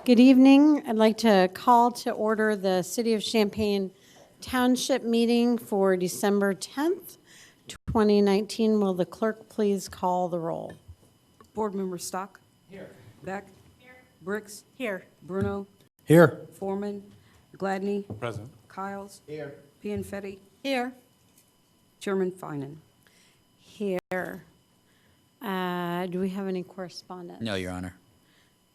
Good evening. I'd like to call to order the City of Champaign Township meeting for December 10th, 2019. Will the clerk please call the roll? Board Member Stock? Here. Beck? Here. Bricks? Here. Bruno? Here. Foreman? Gladney? Present. Kyles? Here. Pianfetti? Here. Chairman Finan. Here. Do we have any correspondence? No, Your Honor.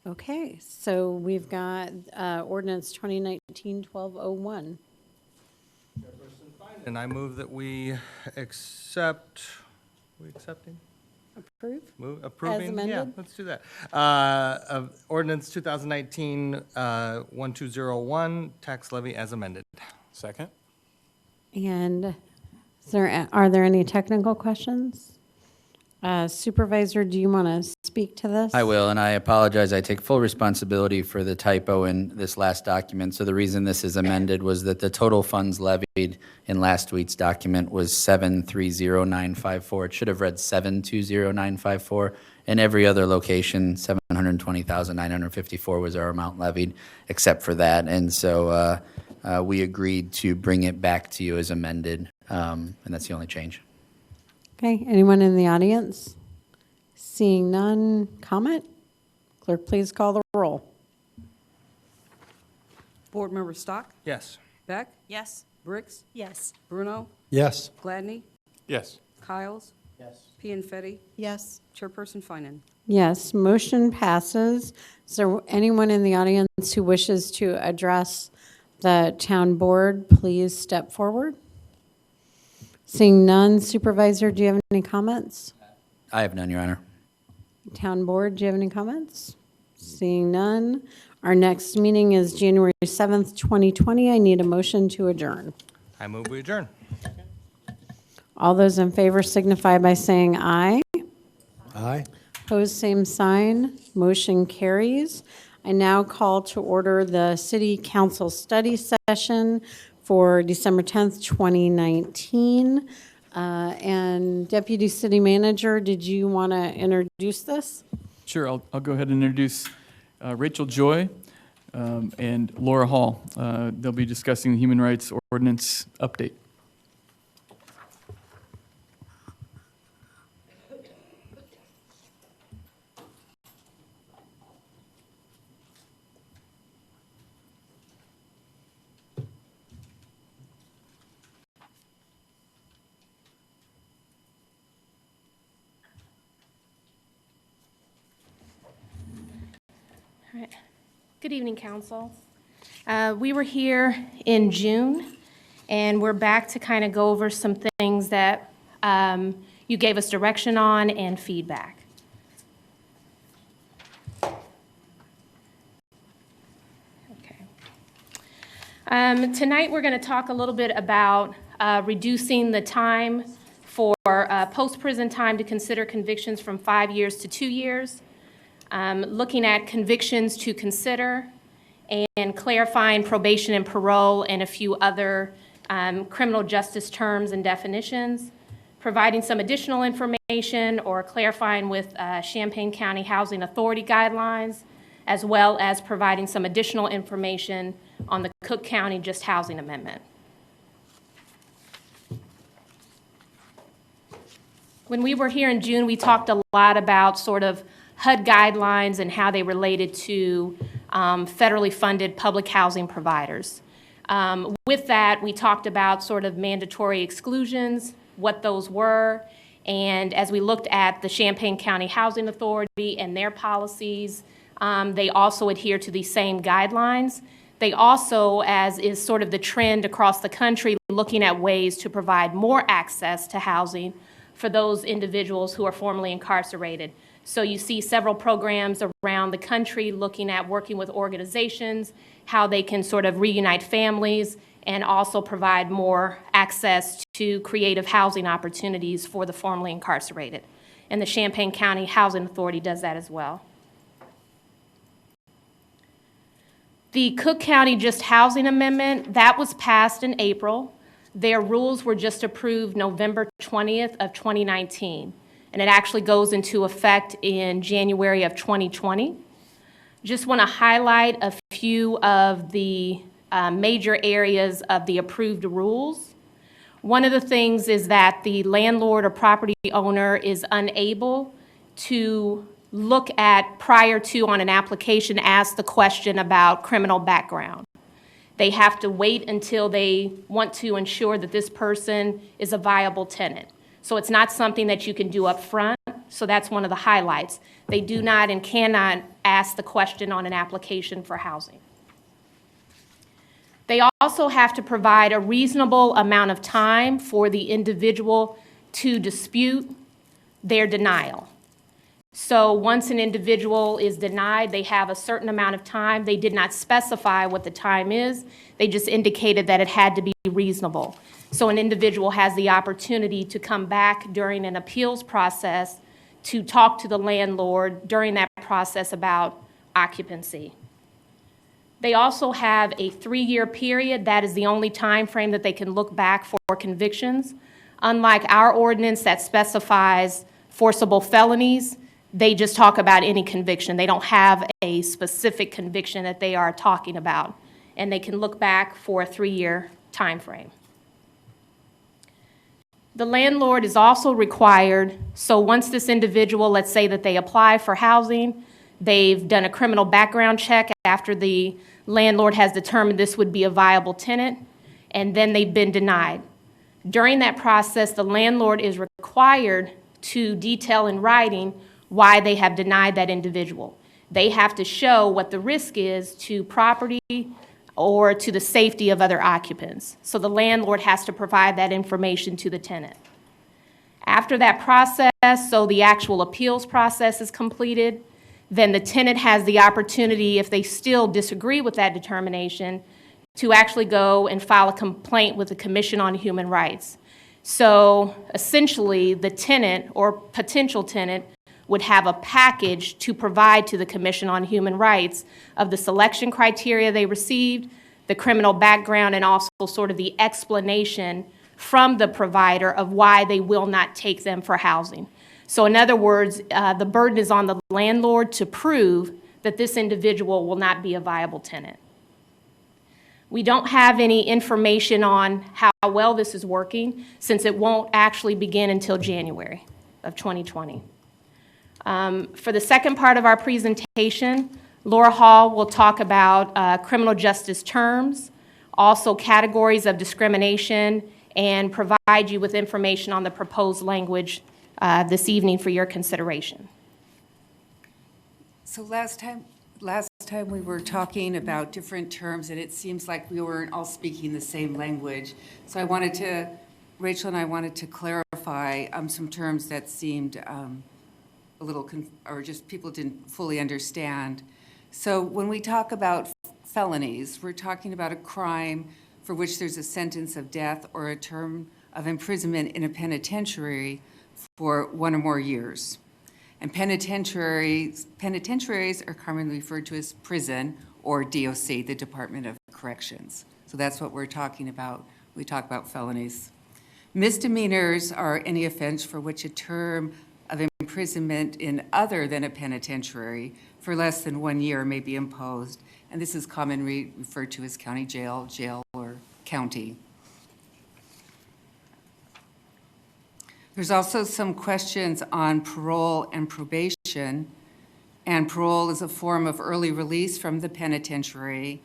Okay, so we've got ordinance 2019-1201. And I move that we accept, we accepting? Approve? Approving? Yeah, amended? let's do that. Of ordinance 2019-1201, tax levy as amended. Second. And are there any technical questions? Supervisor, do you want to speak to this? I will, and I apologize. I take full responsibility for the typo in this last document. So the reason this is amended was that the total funds levied in last week's document was 730,954. It should have read 720,954. In every other location, 720,954 was our amount levied, except for that. And so we agreed to bring it back to you as amended, and that's the only change. Okay, anyone in the audience? Seeing none, comment? Clerk, please call the roll. Board Member Stock? Yes. Beck? Yes. Bricks? Yes. Bruno? Yes. Gladney? Yes. Kyles? Yes. Pianfetti? Yes. Chairperson Finan. Yes, motion passes. Is there anyone in the audience who wishes to address the town board? Please step forward. Seeing none, Supervisor, do you have any comments? I have none, Your Honor. Town board, do you have any comments? Seeing none. Our next meeting is January 7th, 2020. I need a motion to adjourn. I move we adjourn. All those in favor signify by saying aye. Aye. Opposed, same sign. Motion carries. I now call to order the City Council study session for December 10th, 2019. And Deputy City Manager, did you want to introduce this? Sure, I'll go ahead and introduce Rachel Joy and Laura Hall. They'll be discussing the Human Rights Ordinance update. All right. Good evening, Council. We were here in June, and we're back to kind of go over some things that you gave us direction on and feedback. Okay. Tonight, we're going to talk a little bit about reducing the time for post-prison time to consider convictions from 5 years to 2 years. Looking at convictions to consider, and clarifying probation and parole and a few other criminal justice terms and definitions, providing some additional information or clarifying with Champaign County Housing Authority guidelines, as well as providing some additional information on the Cook County Just Housing Amendment. When we were here in June, we talked a lot about sort of HUD guidelines and how they related to federally funded public housing providers. With that, we talked about sort of mandatory exclusions, what those were, and as we looked at the Champaign County Housing Authority and their policies, they also adhere to these same guidelines. They also, as is sort of the trend across the country, looking at ways to provide more access to housing for those individuals who are formerly incarcerated. So you see several programs around the country looking at working with organizations, how they can sort of reunite families and also provide more access to creative housing opportunities for the formerly incarcerated. And the Champaign County Housing Authority does that as well. The Cook County Just Housing Amendment, that was passed in April. Their rules were just approved November 20th of 2019. And it actually goes into effect in January of 2020. Just want to highlight a few of the major areas of the approved rules. One of the things is that the landlord or property owner is unable to look at prior to on an application, ask the question about criminal background. They have to wait until they want to ensure that this person is a viable tenant. So it's not something that you can do up front. So that's one of the highlights. They do not and cannot ask the question on an application for housing. They also have to provide a reasonable amount of time for the individual to dispute their denial. So once an individual is denied, they have a certain amount of time. They did not specify what the time is. They just indicated that it had to be reasonable. So an individual has the opportunity to come back during an appeals process to talk to the landlord during that process about occupancy. They also have a 3-year period. That is the only time frame that they can look back for convictions. Unlike our ordinance that specifies forcible felonies, they just talk about any conviction. They don't have a specific conviction that they are talking about, and they can look back for a 3-year time frame. The landlord is also required, so once this individual, let's say that they apply for housing, they've done a criminal background check after the landlord has determined this would be a viable tenant, and then they've been denied. During that process, the landlord is required to detail in writing why they have denied that individual. They have to show what the risk is to property or to the safety of other occupants. So the landlord has to provide that information to the tenant. After that process, so the actual appeals process is completed, then the tenant has the opportunity, if they still disagree with that determination, to actually go and file a complaint with the Commission on Human Rights. So essentially, the tenant or potential tenant would have a package to provide to the Commission on Human Rights of the selection criteria they received, the criminal background, and also sort of the explanation from the provider of why they will not take them for housing. So in other words, the burden is on the landlord to prove that this individual will not be a viable tenant. We don't have any information on how well this is working, since it won't actually begin until January of 2020. For the second part of our presentation, Laura Hall will talk about criminal justice terms, also categories of discrimination, and provide you with information on the proposed language this evening for your consideration. So last time we were talking about different terms, and it seems like we weren't all speaking the same language. So Rachel and I wanted to clarify some terms that seemed a little, or just people didn't fully understand. So when we talk about felonies, we're talking about a crime for which there's a sentence of death or a term of imprisonment in a penitentiary for 1 or more years. And penitentiaries are commonly referred to as prison or DOC, the Department of Corrections. So that's what we're talking about. We talk about felonies. Misdemeanors are any offense for which a term of imprisonment in other than a penitentiary for less than 1 year may be imposed. And this is commonly referred to as county jail, or county. There's also some questions on parole and probation. And parole is a form of early release from the penitentiary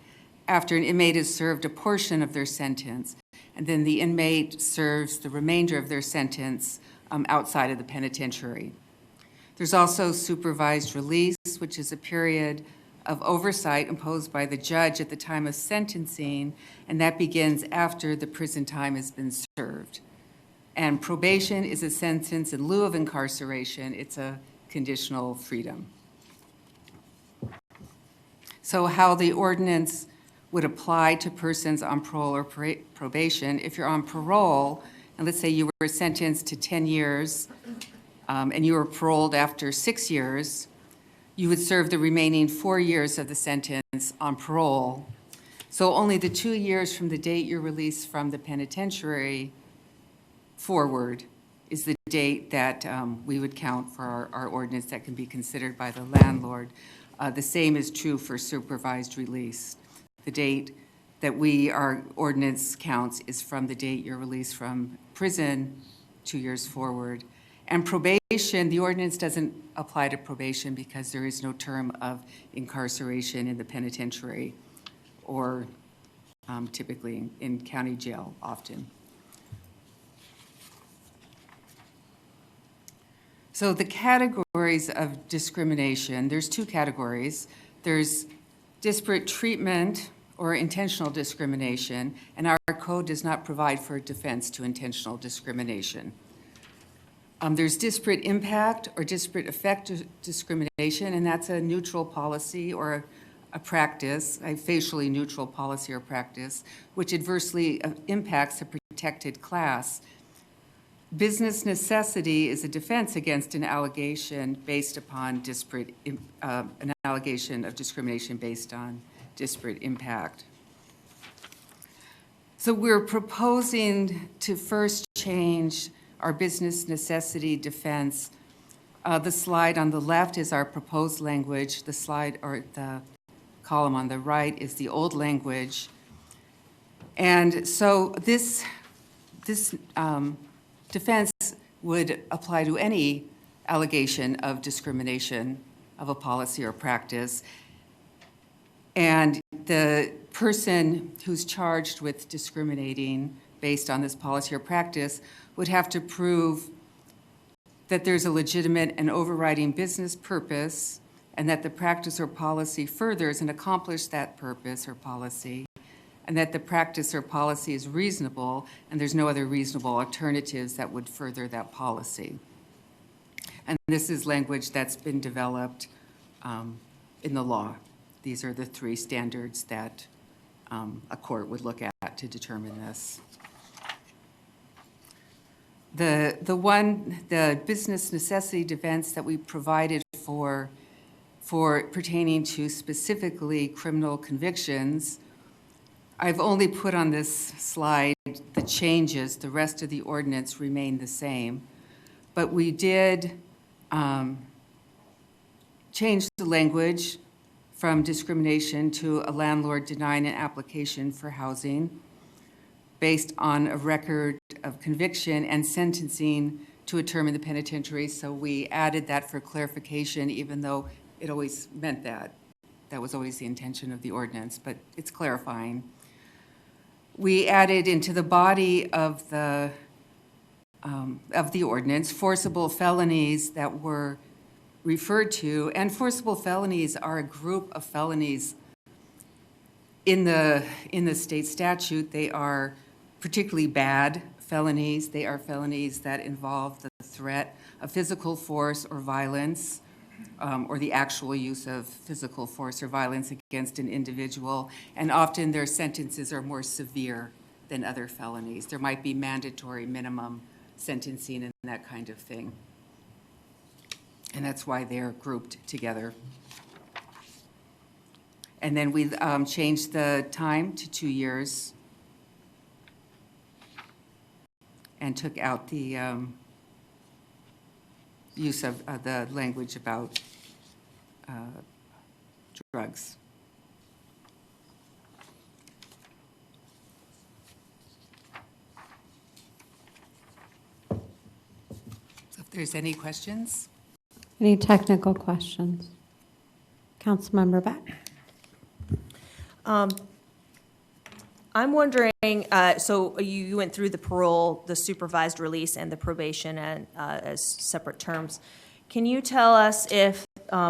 after an inmate has served a portion of their sentence. And then the inmate serves the remainder of their sentence outside of the penitentiary. There's also supervised release, which is a period of oversight imposed by the judge at the time of sentencing, and that begins after the prison time has been served. And probation is a sentence in lieu of incarceration. It's a conditional freedom. So how the ordinance would apply to persons on parole or probation: if you're on parole, and let's say you were sentenced to 10 years, and you were paroled after 6 years, you would serve the remaining 4 years of the sentence on parole. So only the 2 years from the date you're released from the penitentiary forward is the date that we would count for our ordinance that can be considered by the landlord. The same is true for supervised release. The date that our ordinance counts is from the date you're released from prison 2 years forward. And probation, the ordinance doesn't apply to probation because there is no term of incarceration in the penitentiary or typically in county jail often. So the categories of discrimination, there's two categories. There's disparate treatment or intentional discrimination, and our code does not provide for a defense to intentional discrimination. There's disparate impact or disparate effect discrimination, and that's a neutral policy or a practice, a facially neutral policy or practice, which adversely impacts a protected class. Business necessity is a defense against an allegation based upon an allegation of discrimination based on disparate impact. So we're proposing to first change our business necessity defense. The slide on the left is our proposed language. The slide or the column on the right is the old language. And so this defense would apply to any allegation of discrimination of a policy or practice. And the person who's charged with discriminating based on this policy or practice would have to prove that there's a legitimate and overriding business purpose and that the practice or policy furthers and accomplishes that purpose or policy, and that the practice or policy is reasonable and there's no other reasonable alternatives that would further that policy. And this is language that's been developed in the law. These are the three standards that a court would look at to determine this. The business necessity defense that we provided for pertaining to specifically criminal convictions, I've only put on this slide the changes. The rest of the ordinance remained the same. But we did change the language from discrimination to a landlord denying an application for housing based on a record of conviction and sentencing to a term in the penitentiary. So we added that for clarification, even though it always meant that. That was always the intention of the ordinance, but it's clarifying. We added into the body of the ordinance forcible felonies that were referred to, and forcible felonies are a group of felonies in the state statute. They are particularly bad felonies. They are felonies that involve the threat of physical force or violence, or the actual use of physical force or violence against an individual, and often their sentences are more severe than other felonies. There might be mandatory minimum sentencing and that kind of thing. And that's why they're grouped together. And then we changed the time to 2 years and took out the use of the language about drugs. So if there's any questions? Any technical questions? Councilmember Beck? I'm wondering, so you went through the parole, the supervised release, and the probation and, as separate terms. Can you tell us if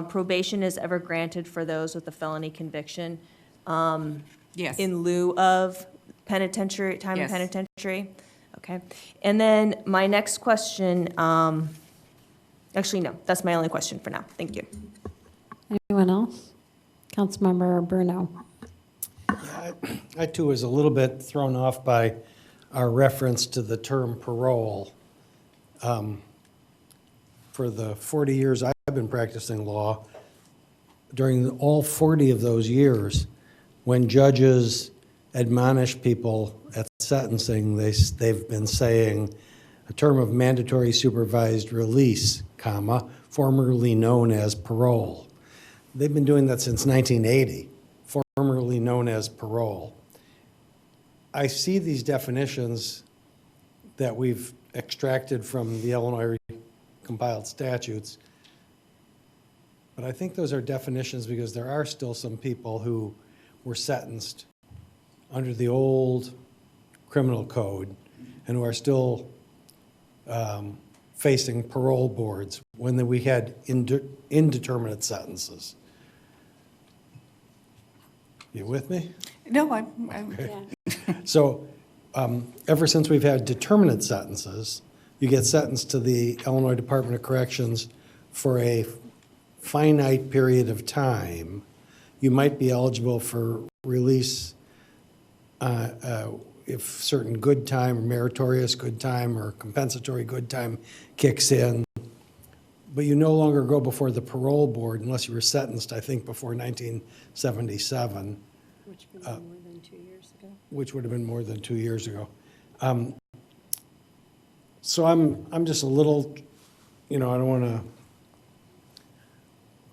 probation is ever granted for those with a felony conviction? Yes. In lieu of penitentiary, time in Yes. penitentiary? Okay. And then my next question, actually, no, that's my only question for now. Thank you. Anyone else? Councilmember Bruno? I too was a little bit thrown off by our reference to the term parole. For the 40 years I've been practicing law, during all 40 of those years, when judges admonish people at sentencing, they've been saying a term of mandatory supervised release, comma, formerly known as parole. they've been doing that since 1980, formerly known as parole. I see these definitions that we've extracted from the Illinois compiled statutes, but I think those are definitions because there are still some people who were sentenced under the old criminal code and who are still facing parole boards when we had indeterminate sentences. You with me? No, I'm So ever since we've had determinate sentences, you get sentenced to the Illinois Department of Corrections for a finite period of time. You might be eligible for release if certain good time, or meritorious good time, or compensatory good time kicks in. But you no longer go before the parole board unless you were sentenced, I think, before 1977. Which would be more than 2 years ago. Which would have been more than 2 years ago. So I'm just a little, I don't want to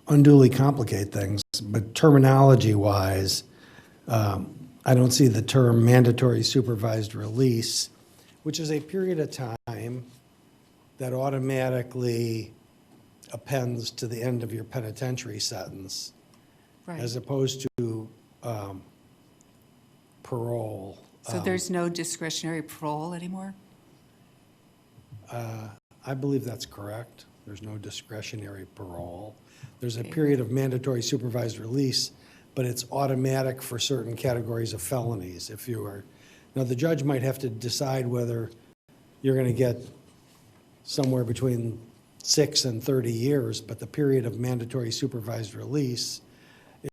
unduly complicate things, but terminology-wise, I don't see the term mandatory supervised release, which is a period of time that automatically appends to the end of your penitentiary sentence, as opposed to parole. So there's no discretionary parole anymore? I believe that's correct. There's no discretionary parole. There's a period of mandatory supervised release, but it's automatic for certain categories of felonies. If you are, now the judge might have to decide whether you're going to get somewhere between 6 and 30 years, but the period of mandatory supervised release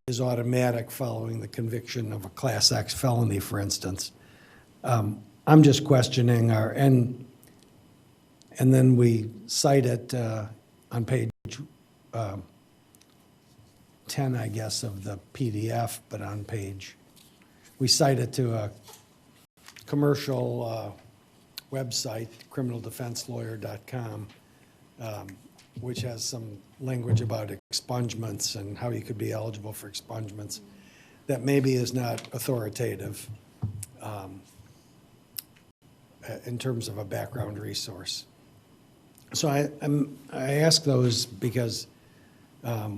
is automatic following the conviction of a Class X felony, for instance. I'm just questioning and then we cite it on page 10, I guess, of the PDF, but on we cite it to a commercial website, criminaldefenselawyer.com, which has some language about expungements and how you could be eligible for expungements that maybe is not authoritative in terms of a background resource. So I ask those because I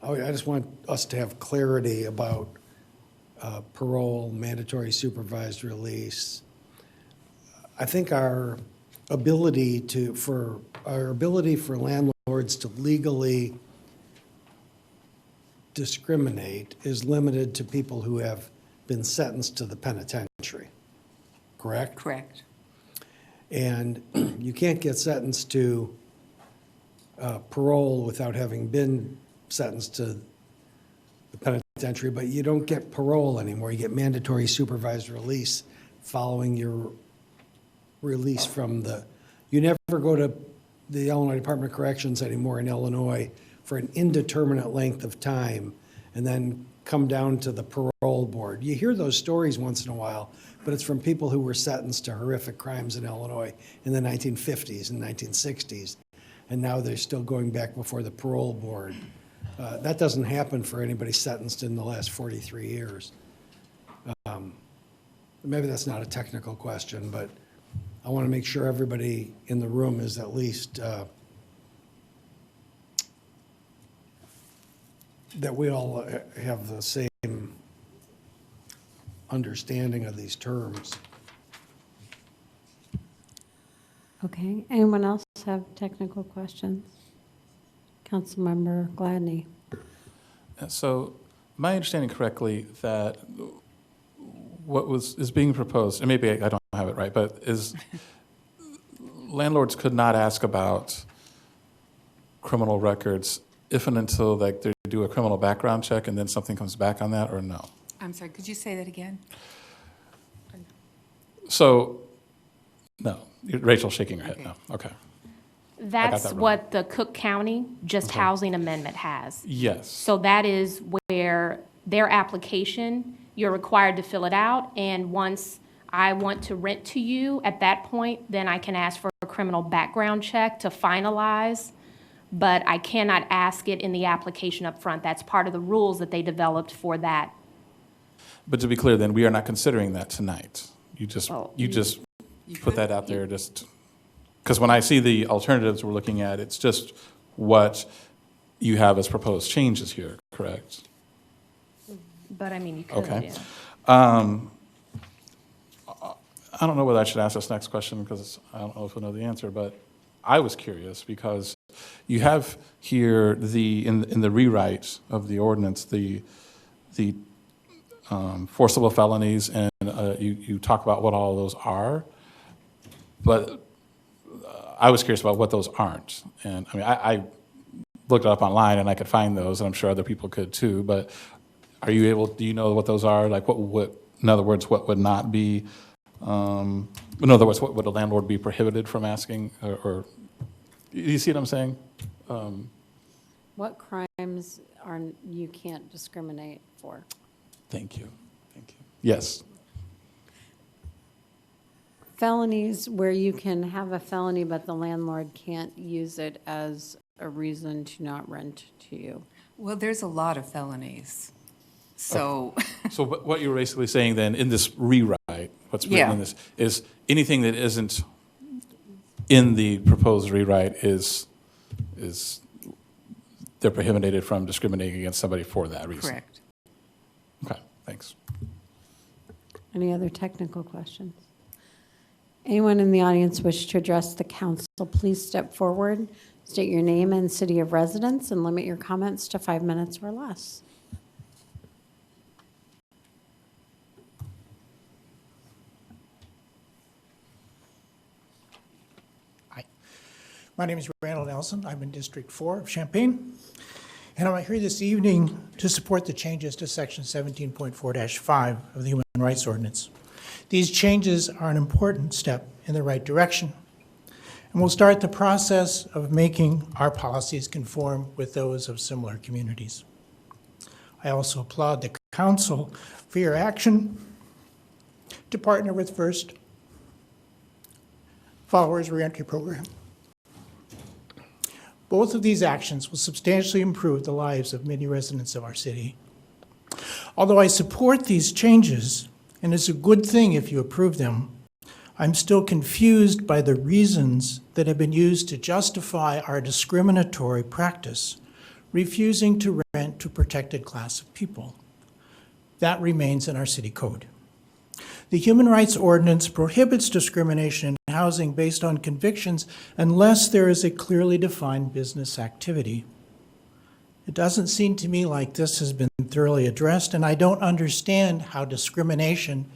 just want us to have clarity about parole, mandatory supervised release. I think our ability for landlords to legally discriminate is limited to people who have been sentenced to the penitentiary, correct? Correct. And you can't get sentenced to parole without having been sentenced to the penitentiary, but you don't get parole anymore. You get mandatory supervised release following your release from you never go to the Illinois Department of Corrections anymore in Illinois for an indeterminate length of time and then come down to the parole board. You hear those stories once in a while, but it's from people who were sentenced to horrific crimes in Illinois in the 1950s and 1960s, and now they're still going back before the parole board. That doesn't happen for anybody sentenced in the last 43 years. Maybe that's not a technical question, but I want to make sure everybody in the room is at least that we all have the same understanding of these terms. Okay, anyone else have technical questions? Councilmember Gladney. So, my understanding correctly that what is being proposed, and maybe I don't have it right, but is landlords could not ask about criminal records if and until they do a criminal background check and then something comes back on that, or no? I'm sorry, could you say that again? So, no. Rachel's shaking her head Okay. no. Okay. That's that wrong. what the Cook County Just Housing Amendment has. Yes. So that is where their application, you're required to fill it out, and once I want to rent to you, at that point, then I can ask for a criminal background check to finalize but I cannot ask it in the application up front. That's part of the rules that they developed for that. But to be clear, then, we are not considering that tonight. You Oh, just put that out there just, because when I see the alternatives we're looking at, it's just what you have as proposed changes here, correct? But I mean, you could, Okay. yeah. I don't know whether I should ask this next question because I don't know if I know the answer, but I was curious because you have here in the rewrite of the ordinance, the forcible felonies, and you talk about what all those are, but I was curious about what those aren't. And I mean, I looked it up online and I could find those, and I'm sure other people could too, but do you know what those are? Like in other words, what would not be, in other words, what would a landlord be prohibited from asking, or you see what I'm saying? What crimes you can't discriminate for? Thank you. Yes. Felonies where you can have a felony, but the landlord can't use it as a reason to not rent to you. Well, there's a lot of felonies. So, So what you're basically saying then, in this rewrite, what's written Yeah. in this, is anything that isn't in the proposed rewrite is they're prohibited from discriminating against somebody for that reason? correct. Okay, thanks. Any other technical questions? Anyone in the audience wish to address the council, please step forward, state your name and city of residence, and limit your comments to 5 minutes or less. Hi. My name is Randall Nelson. I'm in District 4 of Champaign. And I'm here this evening to support the changes to Section 17.4-5 of the Human Rights Ordinance. These changes are an important step in the right direction, and will start the process of making our policies conform with those of similar communities. I also applaud the council for your action to partner with First Followers Reentry Program. Both of these actions will substantially improve the lives of many residents of our city. Although I support these changes, and it's a good thing if you approve them, I'm still confused by the reasons that have been used to justify our discriminatory practice, refusing to rent to a protected class of people. That remains in our city code. The Human Rights Ordinance prohibits discrimination in housing based on convictions unless there is a clearly defined business activity. It doesn't seem to me like this has been thoroughly addressed, and I don't understand how discrimination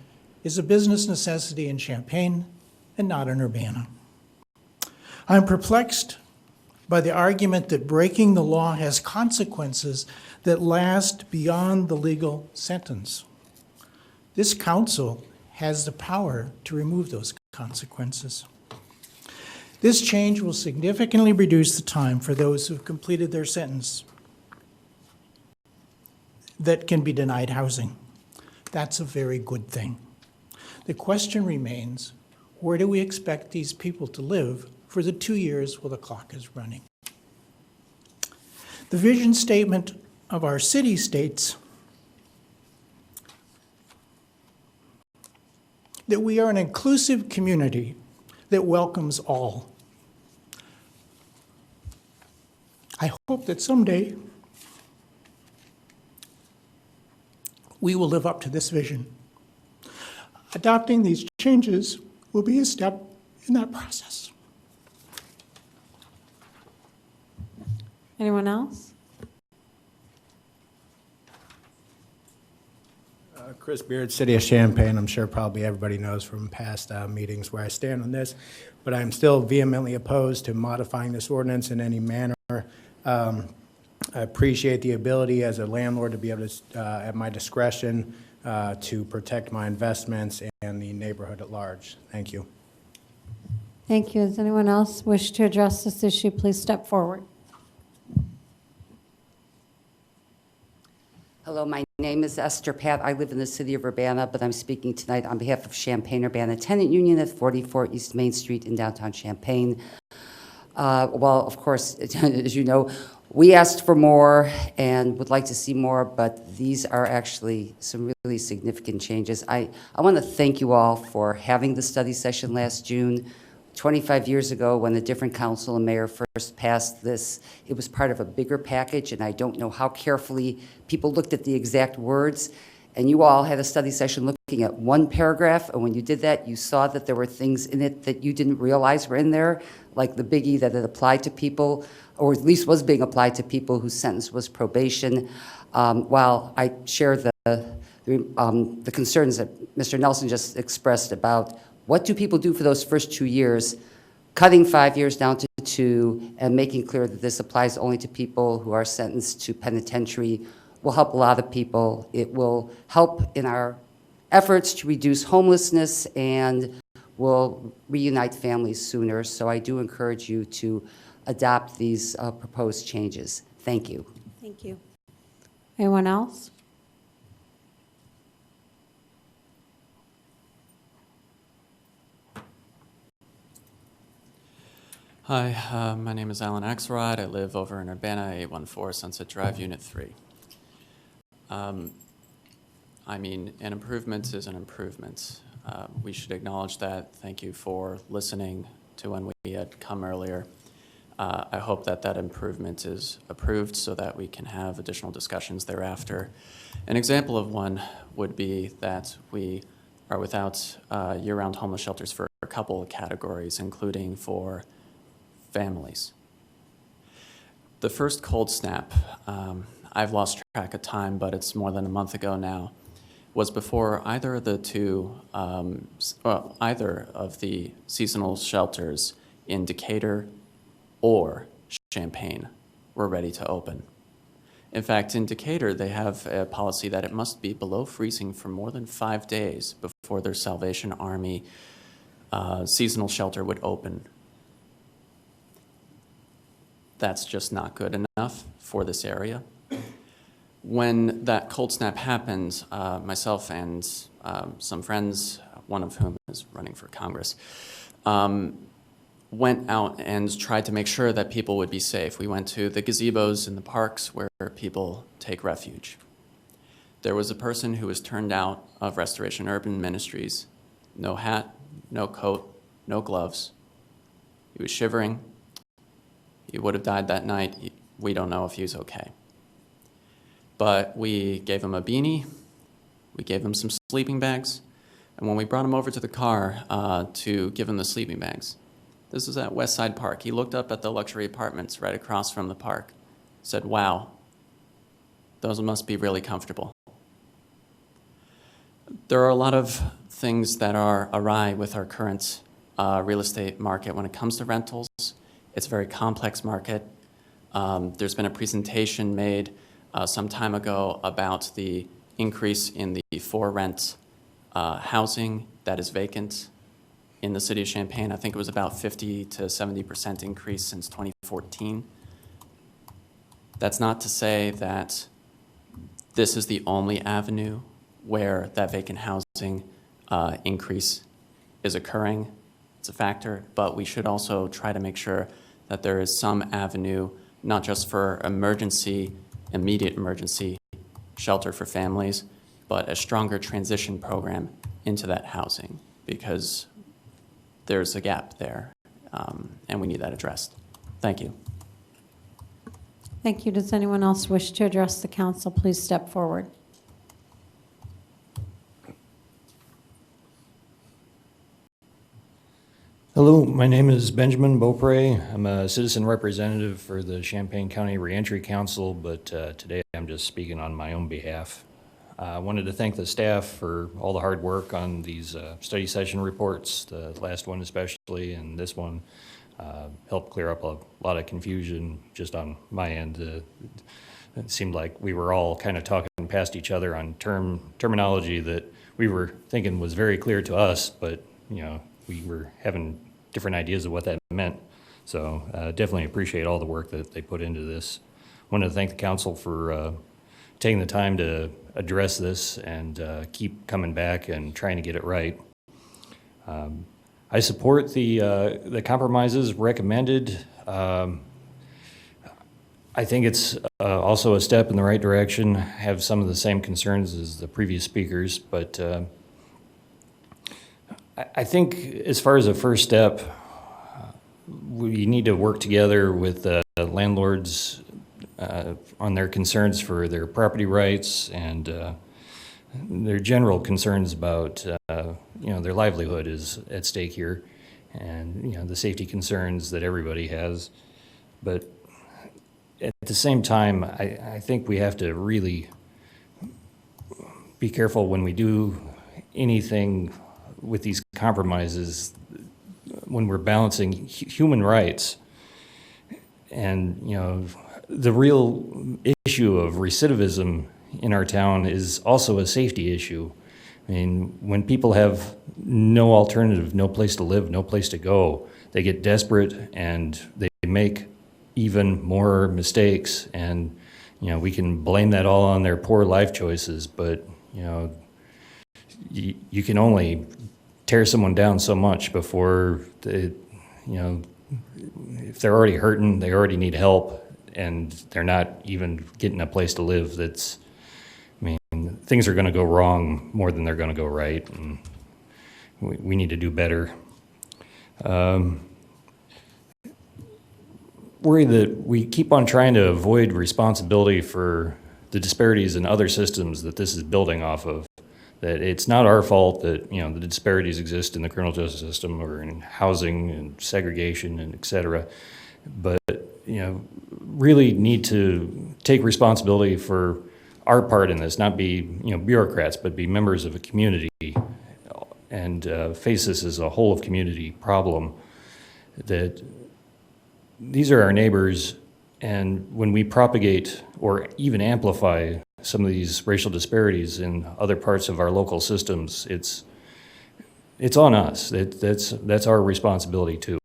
is a business necessity in Champaign and not in Urbana. I'm perplexed by the argument that breaking the law has consequences that last beyond the legal sentence. This council has the power to remove those consequences. This change will significantly reduce the time for those who've completed their sentence that can be denied housing. That's a very good thing. The question remains, where do we expect these people to live for the 2 years while the clock is running? The vision statement of our city states that we are an inclusive community that welcomes all. I hope that someday we will live up to this vision. Adopting these changes will be a step in that process. Anyone else? Chris Beard, City of Champaign. I'm sure probably everybody knows from past meetings where I stand on this, but I'm still vehemently opposed to modifying this ordinance in any manner. I appreciate the ability as a landlord to be able to, at my discretion, to protect my investments and the neighborhood at large. Thank you. Thank you. Does anyone else wish to address this issue? Please step forward. Hello, my name is Esther Pat. I live in the city of Urbana, but I'm speaking tonight on behalf of Champaign Urbana Tenant Union at 44 East Main Street in downtown Champaign. Well, of course, as you know, we asked for more and would like to see more, but these are actually some really significant changes. I want to thank you all for having the study session last June. 25 years ago, when a different council and mayor first passed this, it was part of a bigger package, and I don't know how carefully people looked at the exact words. And you all had a study session looking at one paragraph, and when you did that, you saw that there were things in it that you didn't realize were in there, like the biggie that it applied to people, or at least was being applied to people whose sentence was probation. While I share the concerns that Mr. Nelson just expressed about what do people do for those first 2 years, cutting 5 years down to 2 and making clear that this applies only to people who are sentenced to penitentiary will help a lot of people. It will help in our efforts to reduce homelessness and will reunite families sooner. So I do encourage you to adopt these proposed changes. Thank you. Thank you. Anyone else? Hi, my name is Alan Axelrod. I live over in Urbana, 814 Sunset Drive, Unit 3. I mean, an improvement is an improvement. We should acknowledge that. Thank you for listening to when we had come earlier. I hope that that improvement is approved so that we can have additional discussions thereafter. An example of one would be that we are without year-round homeless shelters for a couple of categories, including for families. The first cold snap, I've lost track of time, but it's more than a month ago now, was before either of the either of the seasonal shelters in Decatur or Champaign were ready to open. In fact, in Decatur, they have a policy that it must be below freezing for more than 5 days before their Salvation Army seasonal shelter would open. That's just not good enough for this area. When that cold snap happened, myself and some friends, one of whom is running for Congress, went out and tried to make sure that people would be safe. We went to the gazebos in the parks where people take refuge. There was a person who was turned out of Restoration Urban Ministries, no hat, no coat, no gloves. He was shivering. He would have died that night. We don't know if he was okay. But we gave him a beanie, we gave him some sleeping bags, and when we brought him over to the car to give him the sleeping bags, this was at Westside Park. He looked up at the luxury apartments right across from the park, said, "Wow, those must be really comfortable." There are a lot of things that are awry with our current real estate market when it comes to rentals. It's a very complex market. There's been a presentation made some time ago about the increase in the for-rent housing that is vacant in the city of Champaign. I think it was about 50 to 70% increase since 2014. That's not to say that this is the only avenue where that vacant housing increase is occurring. It's a factor, but we should also try to make sure that there is some avenue, not just for immediate emergency shelter for families, but a stronger transition program into that housing, because there's a gap there, and we need that addressed. Thank you. Thank you. Does anyone else wish to address the council? Please step forward. Hello, my name is Benjamin Beaupre. I'm a citizen representative for the Champaign County Reentry Council, but today I'm just speaking on my own behalf. I wanted to thank the staff for all the hard work on these study session reports, the last one especially, and this one helped clear up a lot of confusion just on my end. It seemed like we were all kind of talking past each other on terminology that we were thinking was very clear to us, but you know, we were having different ideas of what that meant. So definitely appreciate all the work that they put into this. I want to thank the council for taking the time to address this and keep coming back and trying to get it right. I support the compromises recommended. I think it's also a step in the right direction. Have some of the same concerns as the previous speakers, but I think as far as a first step, we need to work together with landlords on their concerns for their property rights and their general concerns about their livelihood is at stake here, and the safety concerns that everybody has. But at the same time, I think we have to really be careful when we do anything with these compromises, when we're balancing human rights and, the real issue of recidivism in our town is also a safety issue. I mean, when people have no alternative, no place to live, no place to go, they get desperate and they make even more mistakes, and we can blame that all on their poor life choices, but you can only tear someone down so much before they, if they're already hurting, they already need help, and they're not even getting a place to live. Things are going to go wrong more than they're going to go right, and we need to do better. Worry that we keep on trying to avoid responsibility for the disparities in other systems that this is building off of. That it's not our fault that the disparities exist in the criminal justice system or in housing and segregation and et cetera, but really need to take responsibility for our part in this, not be bureaucrats, but be members of a community and face this as a whole of community problem. That these are our neighbors, and when we propagate or even amplify some of these racial disparities in other parts of our local systems, it's on us. That's our responsibility too.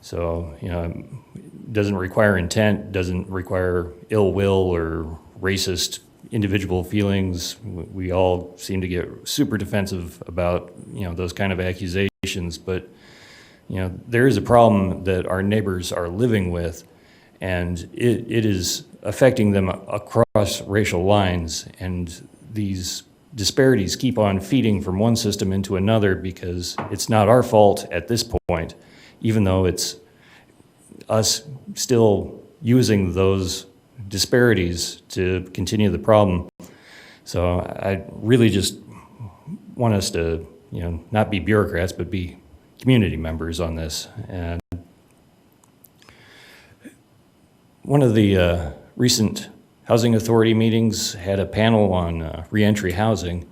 So it doesn't require intent, doesn't require ill will or racist individual feelings. We all seem to get super defensive about those kind of accusations, but there is a problem that our neighbors are living with, and it is affecting them across racial lines, and these disparities keep on feeding from one system into another because it's not our fault at this point, even though it's us still using those disparities to continue the problem. So I really just want us to not be bureaucrats, but be community members on this. And one of the recent Housing Authority meetings had a panel on reentry housing,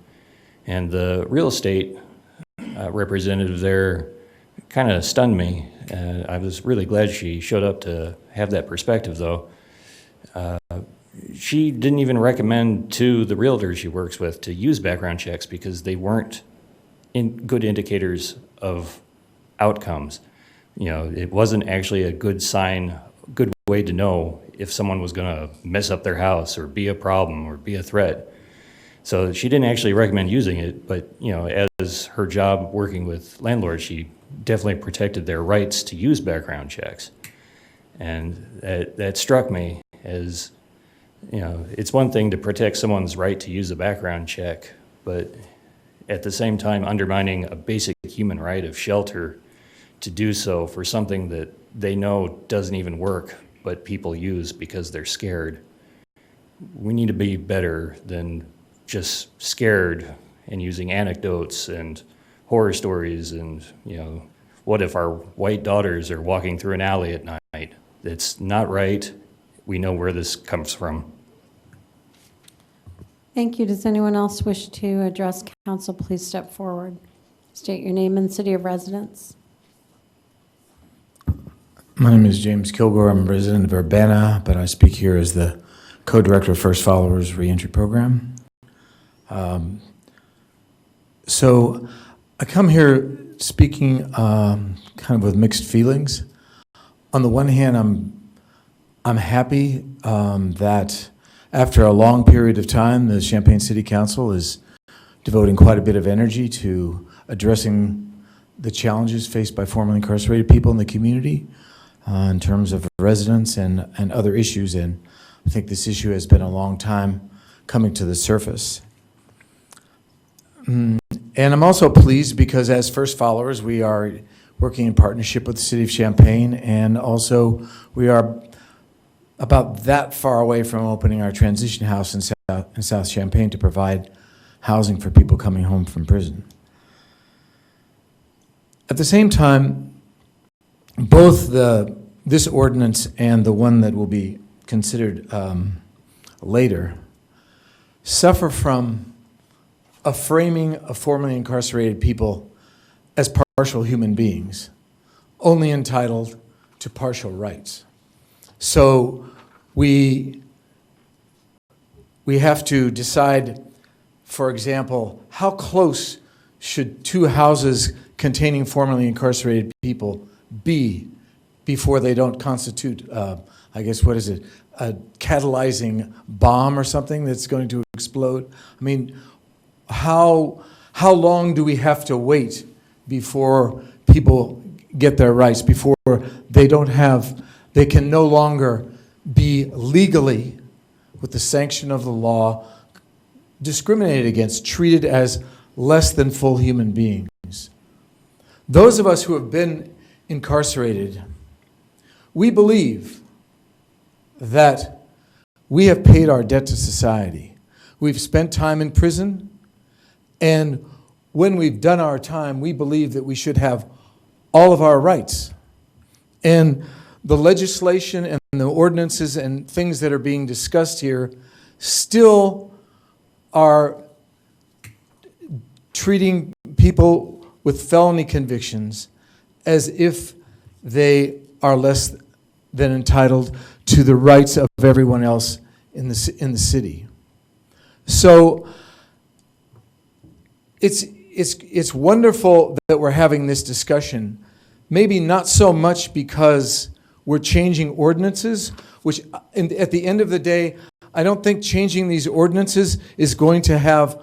and the real estate representative there kind of stunned me. I was really glad she showed up to have that perspective, though. She didn't even recommend to the realtors she works with to use background checks because they weren't good indicators of outcomes. It wasn't actually a good sign, good way to know if someone was going to mess up their house or be a problem or be a threat. So she didn't actually recommend using it, but as her job working with landlords, she definitely protected their rights to use background checks. And that struck me as, it's one thing to protect someone's right to use a background check, but at the same time undermining a basic human right of shelter to do so for something that they know doesn't even work, but people use because they're scared. We need to be better than just scared and using anecdotes and horror stories and, what if our white daughters are walking through an alley at night? It's not right. We know where this comes from. Thank you. Does anyone else wish to address council? Please step forward. State your name and city of residence. My name is James Kilgore. I'm a resident of Urbana, but I speak here as the co-director of First Followers Reentry Program. So I come here speaking kind of with mixed feelings. On the one hand, I'm happy that after a long period of time, the Champaign City Council is devoting quite a bit of energy to addressing the challenges faced by formerly incarcerated people in the community in terms of residents and other issues. And I think this issue has been a long time coming to the surface. And I'm also pleased because as first followers, we are working in partnership with the City of Champaign, and also we are about that far away from opening our transition house in South Champaign to provide housing for people coming home from prison. At the same time, both this ordinance and the one that will be considered later suffer from a framing of formerly incarcerated people as partial human beings, only entitled to partial rights. So we have to decide, for example, how close should two houses containing formerly incarcerated people be before they don't constitute, I guess, what is it, a catalyzing bomb or something that's going to explode? I mean, how long do we have to wait before people get their rights, before they can no longer be legally, with the sanction of the law, discriminated against, treated as less than full human beings? Those of us who have been incarcerated, we believe that we have paid our debt to society. We've spent time in prison, and when we've done our time, we believe that we should have all of our rights. And the legislation and the ordinances and things that are being discussed here still are treating people with felony convictions as if they are less than entitled to the rights of everyone else in the city. So it's wonderful that we're having this discussion, maybe not so much because we're changing ordinances, which at the end of the day, I don't think changing these ordinances is going to have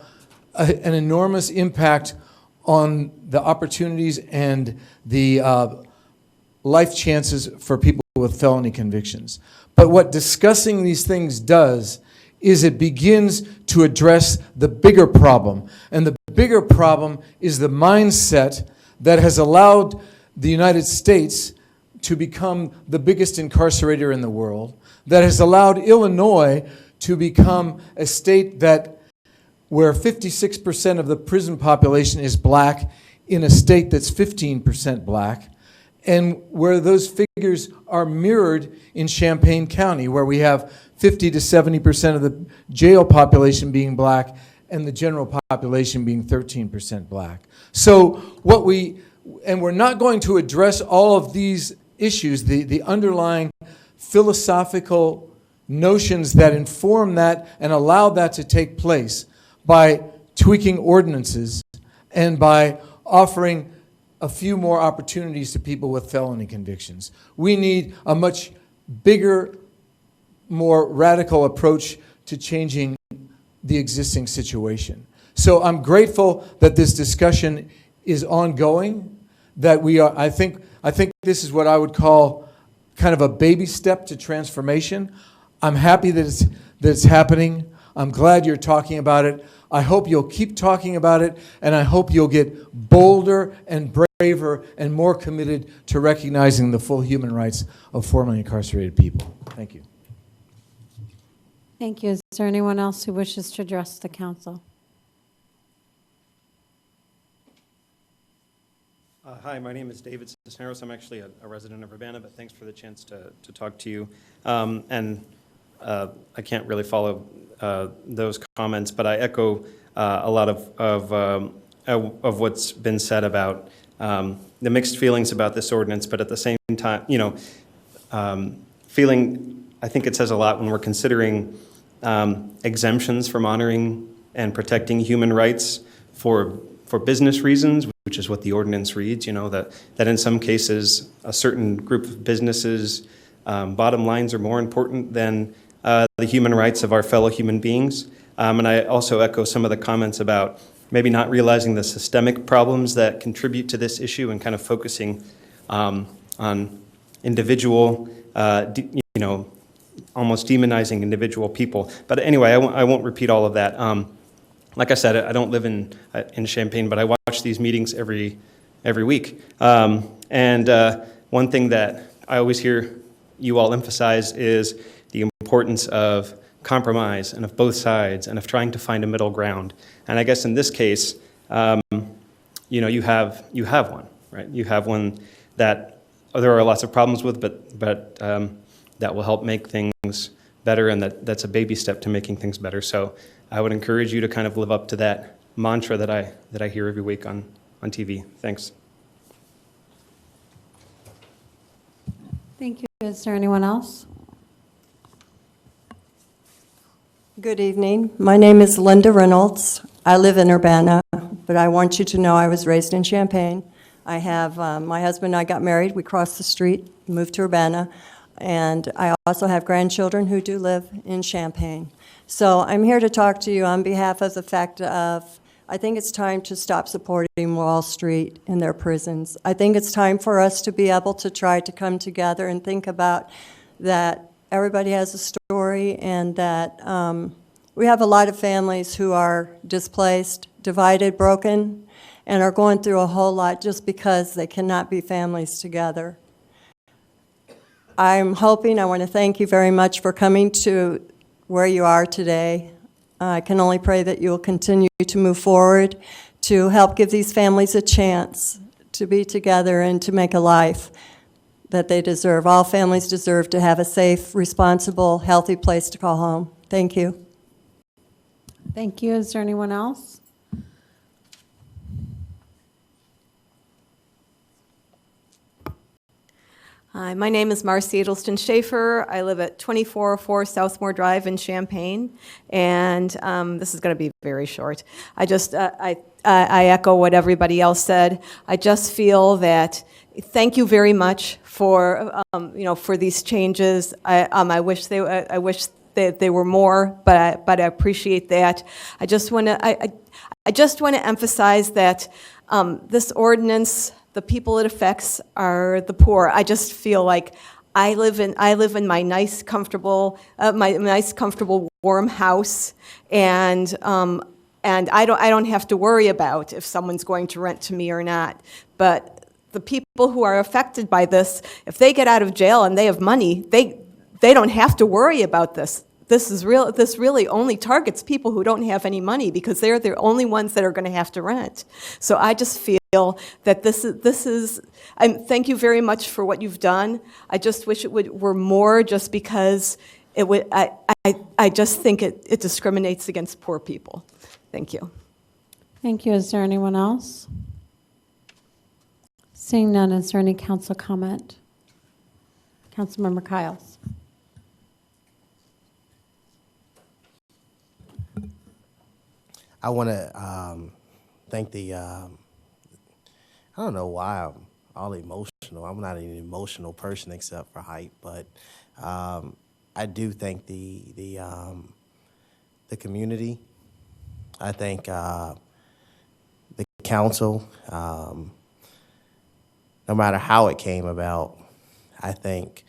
an enormous impact on the opportunities and the life chances for people with felony convictions. But what discussing these things does is it begins to address the bigger problem. And the bigger problem is the mindset that has allowed the United States to become the biggest incarcerator in the world, that has allowed Illinois to become a state where 56% of the prison population is black in a state that's 15% black, and where those figures are mirrored in Champaign County, where we have 50 to 70% of the jail population being black and the general population being 13% black. So we're not going to address all of these issues, the underlying philosophical notions that inform that and allow that to take place, by tweaking ordinances and by offering a few more opportunities to people with felony convictions. We need a much bigger, more radical approach to changing the existing situation. So I'm grateful that this discussion is ongoing, that we are, I think this is what I would call kind of a baby step to transformation. I'm happy that it's happening. I'm glad you're talking about it. I hope you'll keep talking about it, and I hope you'll get bolder and braver and more committed to recognizing the full human rights of formerly incarcerated people. Thank you. Thank you. Is there anyone else who wishes to address the council? Hi, my name is David Cisneros. I'm actually a resident of Urbana, but thanks for the chance to talk to you. I can't really follow those comments, but I echo a lot of what's been said about the mixed feelings about this ordinance, but at the same time, I think it says a lot when we're considering exemptions from honoring and protecting human rights for business reasons, which is what the ordinance reads, that in some cases a certain group of businesses' bottom lines are more important than the human rights of our fellow human beings. And I also echo some of the comments about maybe not realizing the systemic problems that contribute to this issue and kind of focusing on individual, almost demonizing individual people. But anyway, I won't repeat all of that. Like I said, I don't live in Champaign, but I watch these meetings every week. One thing that I always hear you all emphasize is the importance of compromise and of both sides and of trying to find a middle ground. And I guess in this case, you have one, right? You have one that there are lots of problems with, but that will help make things better, and that's a baby step to making things better. So I would encourage you to kind of live up to that mantra that I hear every week on TV. Thanks. Thank you. Is there anyone else? Good evening. My name is Linda Reynolds. I live in Urbana, but I want you to know I was raised in Champaign. I have, my husband and I got married. We crossed the street, moved to Urbana, and I also have grandchildren who do live in Champaign. So I'm here to talk to you on behalf of the fact of, I think it's time to stop supporting Wall Street and their prisons. I think it's time for us to be able to try to come together and think about that everybody has a story, and that we have a lot of families who are displaced, divided, broken, and are going through a whole lot just because they cannot be families together. I want to thank you very much for coming to where you are today. I can only pray that you will continue to move forward to help give these families a chance to be together and to make a life that they deserve. All families deserve to have a safe, responsible, healthy place to call home. Thank you. Thank you. Is there anyone else? Hi, my name is Marcy Edelston Schaefer. I live at 2404 Southmore Drive in Champaign, and this is going to be very short. I echo what everybody else said. I just feel that thank you very much for for these changes. I wish that they were more, but I appreciate that. I just want to emphasize that this ordinance, the people it affects are the poor. I just feel like I live in my nice, comfortable, warm house, and I don't have to worry about if someone's going to rent to me or not. But the people who are affected by this, if they get out of jail and they have money, they don't have to worry about this. This really only targets people who don't have any money, because they're the only ones that are going to have to rent. So I just feel that this is. Thank you very much for what you've done. I just wish it were more, just because it would. I just think it discriminates against poor people. Thank you. Thank you. Is there anyone else? Seeing none, is there any council comment? Councilmember Kiles. I want to thank I don't know why I'm all emotional. I'm not an emotional person except for hype, but I do thank the community. I thank the council. No matter how it came about, I thank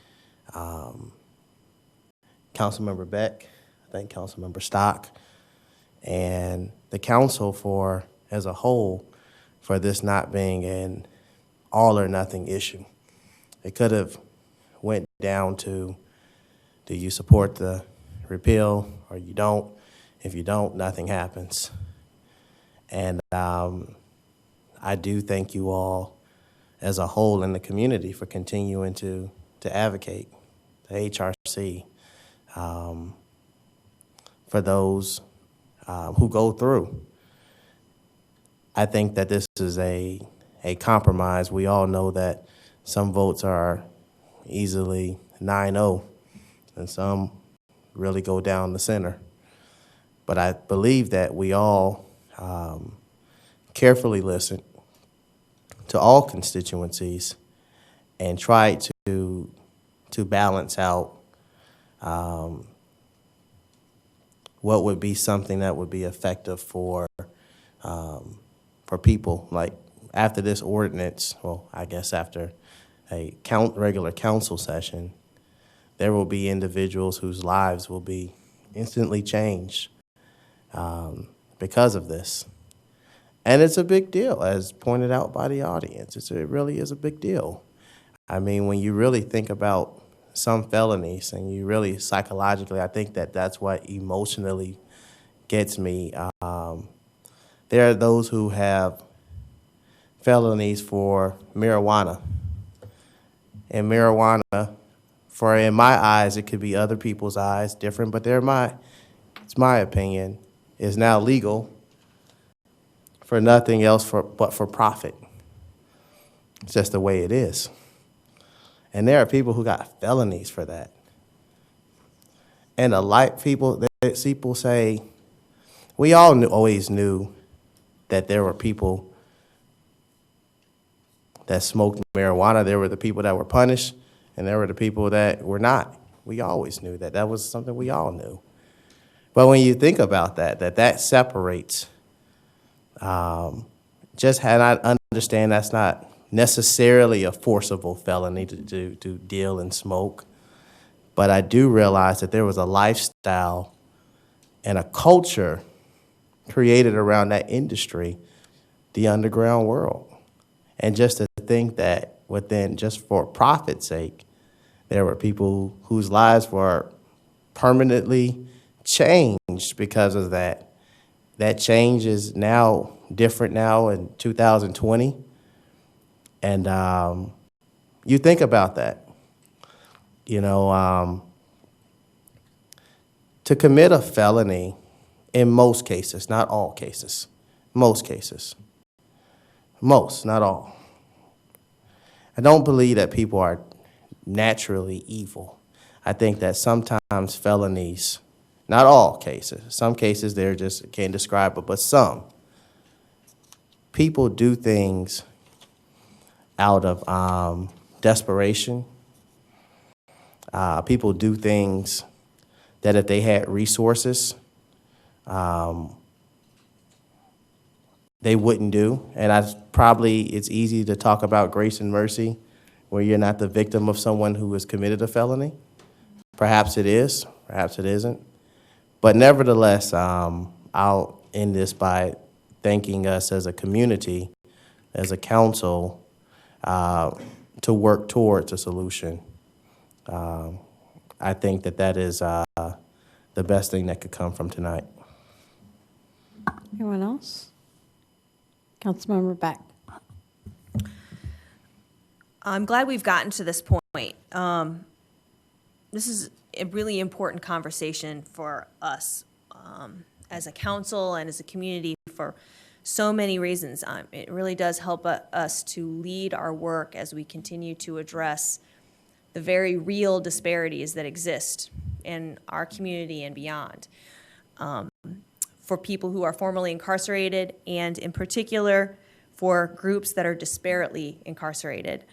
Councilmember Beck, I thank Councilmember Stock, and the council as a whole, for this not being an all or nothing issue. It could have went down to, do you support the repeal or you don't? If you don't, nothing happens. And I do thank you all as a whole in the community for continuing to advocate, the HRC, for those who go through. I think that this is a compromise. We all know that some votes are easily 9-0, and some really go down the center. But I believe that we all carefully listen to all constituencies and try to balance out what would be something that would be effective for for people, like after this ordinance, well, I guess after a regular council session, there will be individuals whose lives will be instantly changed because of this. And it's a big deal, as pointed out by the audience. It really is a big deal. I mean, when you really think about some felonies and you really psychologically, I think that's what emotionally gets me. There are those who have felonies for marijuana. And marijuana, in my eyes, it could be other people's eyes, different, but it's my opinion, is now legal for nothing else but for profit. It's just the way it is. And there are people who got felonies for that. And people say, we all always knew that there were people that smoked marijuana. There were the people that were punished, and there were the people that were not. We always knew that. That was something we all knew. But when you think about that separates, just had I understand that's not necessarily a forcible felony to deal and smoke. But I do realize that there was a lifestyle and a culture created around that industry, the underground world. And just to think that within, just for profit's sake, there were people whose lives were permanently changed because of that. That change is now different now in 2020. And you think about that. You know, to commit a felony, in most cases, not all cases, most cases, most, not all. I don't believe that people are naturally evil. I think that sometimes felonies, not all cases, some cases they're just can't describe it, but some people do things out of desperation. People do things that if they had resources, they wouldn't do. And it's easy to talk about grace and mercy where you're not the victim of someone who has committed a felony. Perhaps it is, perhaps it isn't. But nevertheless, I'll end this by thanking us as a community, as a council, to work towards a solution. I think that is the best thing that could come from tonight. Anyone else? Councilmember Beck. I'm glad we've gotten to this point. This is a really important conversation for us as a council and as a community for so many reasons. It really does help us to lead our work as we continue to address the very real disparities that exist in our community and beyond. For people who are formerly incarcerated, and in particular for groups that are disparately incarcerated.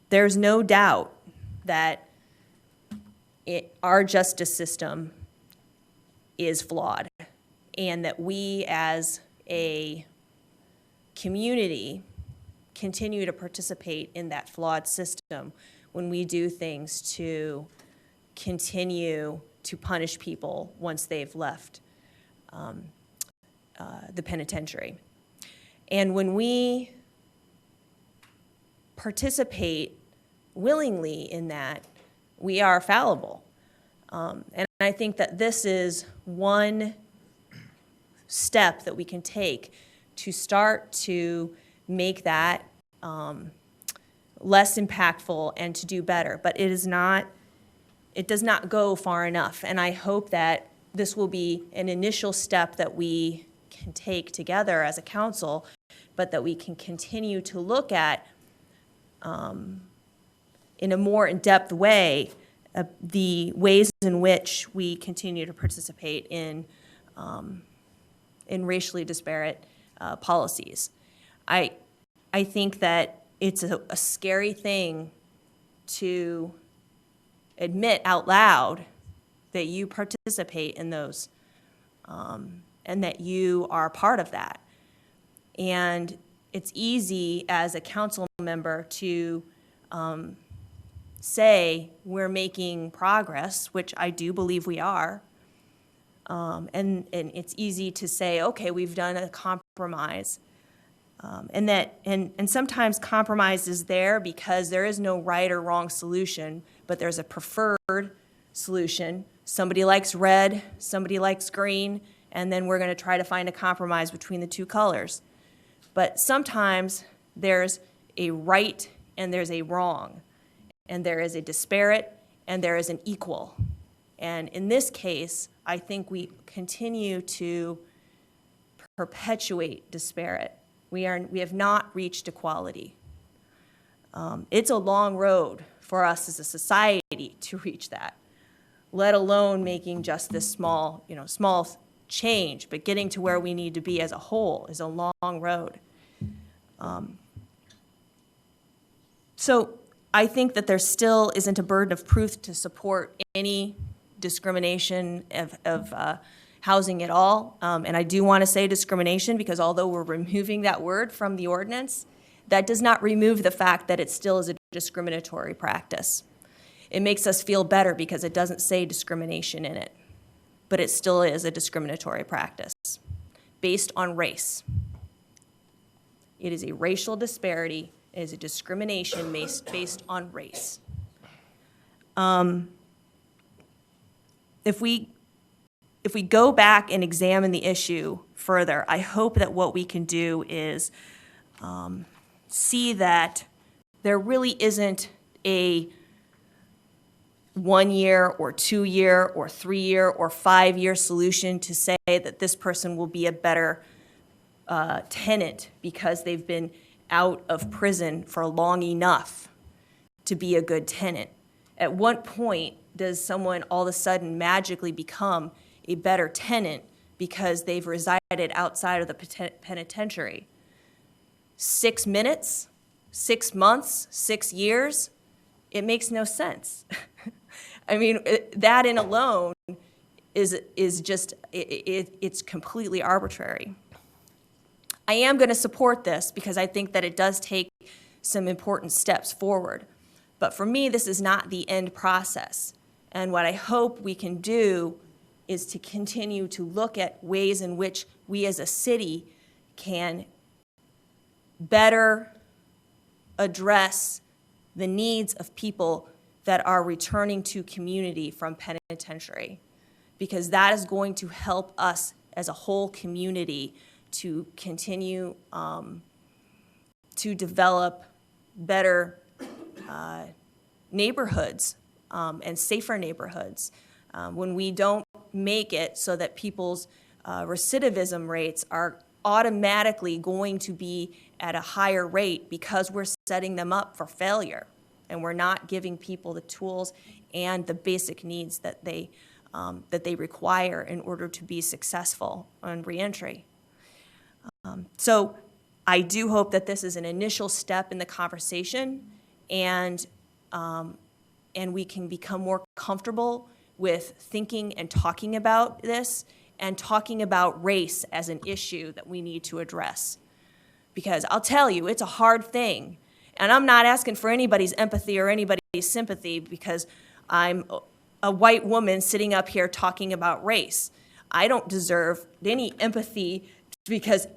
There's no doubt that our justice system is flawed, and that we as a community continue to participate in that flawed system when we do things to continue to punish people once they've left the penitentiary. And when we participate willingly in that, we are fallible. And I think that this is one step that we can take to start to make that less impactful and to do better. But it does not go far enough. And I hope that this will be an initial step that we can take together as a council, but that we can continue to look at in a more in-depth way the ways in which we continue to participate in racially disparate policies. I think that it's a scary thing to admit out loud that you participate in those and that you are a part of that. And it's easy as a council member to say we're making progress, which I do believe we are. And it's easy to say, okay, we've done a compromise. And sometimes compromise is there because there is no right or wrong solution, but there's a preferred solution. Somebody likes red, somebody likes green, and then we're going to try to find a compromise between the two colors. But sometimes there's a right and there's a wrong, and there is a disparate and there is an equal. And in this case, I think we continue to perpetuate disparate. We have not reached equality. It's a long road for us as a society to reach that, let alone making just this small change, but getting to where we need to be as a whole is a long road. So I think that there still isn't a burden of proof to support any discrimination of housing at all. And I do want to say discrimination because although we're removing that word from the ordinance, that does not remove the fact that it still is a discriminatory practice. It makes us feel better because it doesn't say discrimination in it, but it still is a discriminatory practice based on race. It is a racial disparity. It is a discrimination based on race. If we go back and examine the issue further, I hope that what we can do is see that there really isn't a 1 year or 2 year or 3 year or 5 year solution to say that this person will be a better tenant because they've been out of prison for long enough to be a good tenant. At what point does someone all of a sudden magically become a better tenant because they've resided outside of the penitentiary? 6 minutes? 6 months? 6 years? It makes no sense. I mean, that in alone is just, it's completely arbitrary. I am going to support this because I think that it does take some important steps forward. But for me, this is not the end process. And what I hope we can do is to continue to look at ways in which we as a city can better address the needs of people that are returning to community from penitentiary, because that is going to help us as a whole community to continue to develop better neighborhoods and safer neighborhoods. When we don't make it so that people's recidivism rates are automatically going to be at a higher rate because we're setting them up for failure and we're not giving people the tools and the basic needs that they require in order to be successful on reentry. So I do hope that this is an initial step in the conversation, and we can become more comfortable with thinking and talking about this and talking about race as an issue that we need to address. Because I'll tell you, it's a hard thing. And I'm not asking for anybody's empathy or anybody's sympathy because I'm a white woman sitting up here talking about race. I don't deserve any empathy because,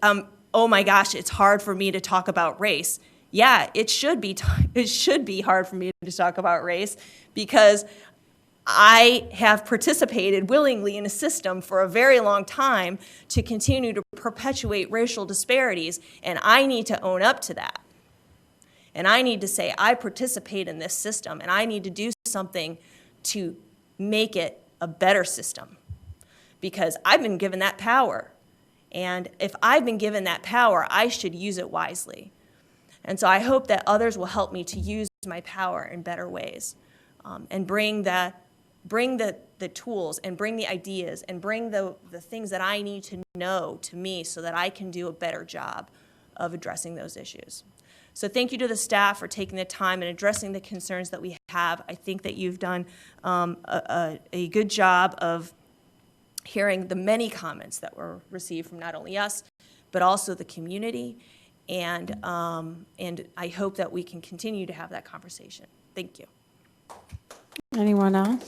oh my gosh, it's hard for me to talk about race. Yeah, it should be hard for me to talk about race because I have participated willingly in a system for a very long time to continue to perpetuate racial disparities, and I need to own up to that. And I need to say, I participate in this system, and I need to do something to make it a better system because I've been given that power. And if I've been given that power, I should use it wisely. And so I hope that others will help me to use my power in better ways and bring the tools and bring the ideas and bring the things that I need to know to me so that I can do a better job of addressing those issues. So thank you to the staff for taking the time and addressing the concerns that we have. I think that you've done a good job of hearing the many comments that were received from not only us, but also the community. And I hope that we can continue to have that conversation. Thank you. Anyone else?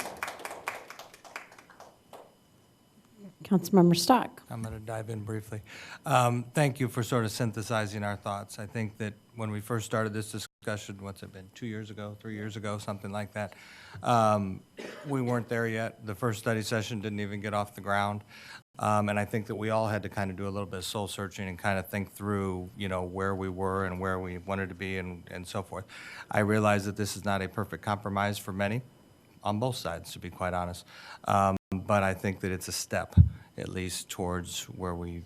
Councilmember Stock. I'm going to dive in briefly. Thank you for sort of synthesizing our thoughts. I think that when we first started this discussion, what's it been, 2 years ago, 3 years ago, something like that, we weren't there yet. The first study session didn't even get off the ground. And I think that we all had to kind of do a little bit of soul searching and kind of think through, you know, where we were and where we wanted to be and so forth. I realize that this is not a perfect compromise for many, on both sides, to be quite honest. But I think that it's a step, at least, towards where we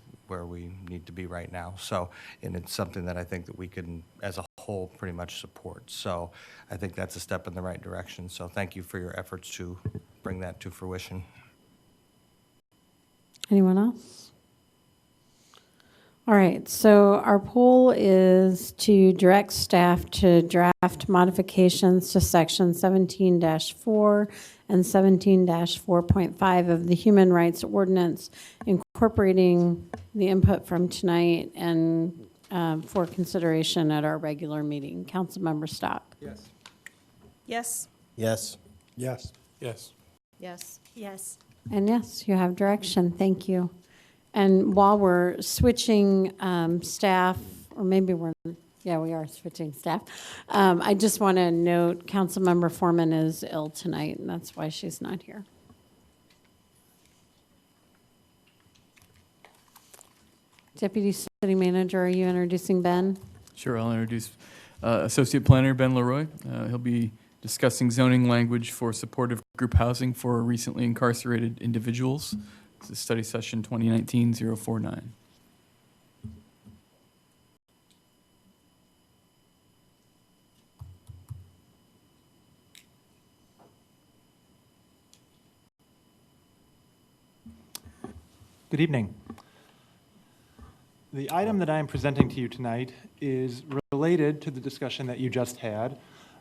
need to be right now. So, and it's something that I think that we can, as a whole, pretty much support. So I think that's a step in the right direction. So thank you for your efforts to bring that to fruition. Anyone else? All right, so our poll is to direct staff to draft modifications to section 17-4 and 17-4.5 of the Human Rights Ordinance, incorporating the input from tonight and for consideration at our regular meeting. Councilmember Stock. Yes. Yes. Yes. Yes. Yes. Yes. Yes. And yes, you have direction. Thank you. And while we're switching staff, or maybe we are switching staff. I just want to note Councilmember Foreman is ill tonight, and that's why she's not here. Deputy City Manager, are you introducing Ben? Sure, I'll introduce Associate Planner Ben Leroy. He'll be discussing zoning language for supportive group housing for recently incarcerated individuals. This is study session 2019-049. Good evening. The item that I am presenting to you tonight is related to the discussion that you just had,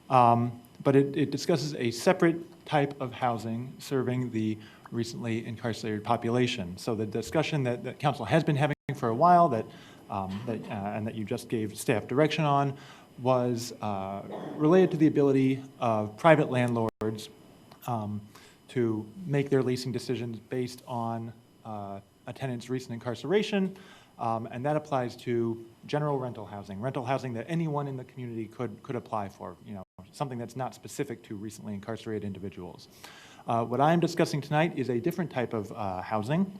but it discusses a separate type of housing serving the recently incarcerated population. So the discussion that Council has been having for a while and that you just gave staff direction on was related to the ability of private landlords to make their leasing decisions based on a tenant's recent incarceration, and that applies to general rental housing that anyone in the community could apply for, something that's not specific to recently incarcerated individuals. What I am discussing tonight is a different type of housing.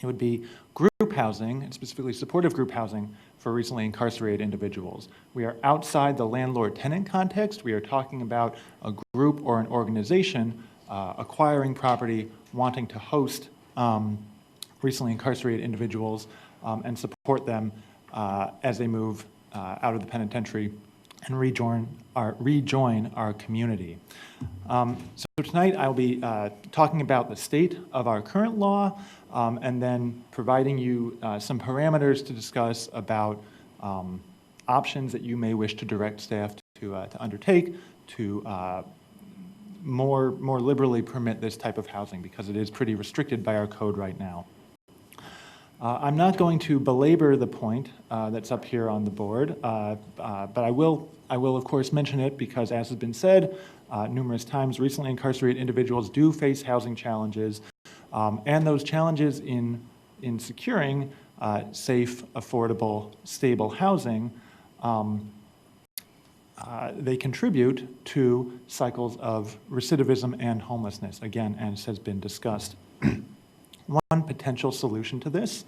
It would be group housing, and specifically supportive group housing for recently incarcerated individuals. We are outside the landlord-tenant context. We are talking about a group or an organization acquiring property, wanting to host recently incarcerated individuals and support them as they move out of the penitentiary and rejoin our community. So tonight I'll be talking about the state of our current law and then providing you some parameters to discuss about options that you may wish to direct staff to undertake to more liberally permit this type of housing, because it is pretty restricted by our code right now. I'm not going to belabor the point that's up here on the board, but I will of course mention it because, as has been said numerous times, recently incarcerated individuals do face housing challenges, and those challenges in securing safe, affordable, stable housing, they contribute to cycles of recidivism and homelessness, again, as has been discussed. One potential solution to this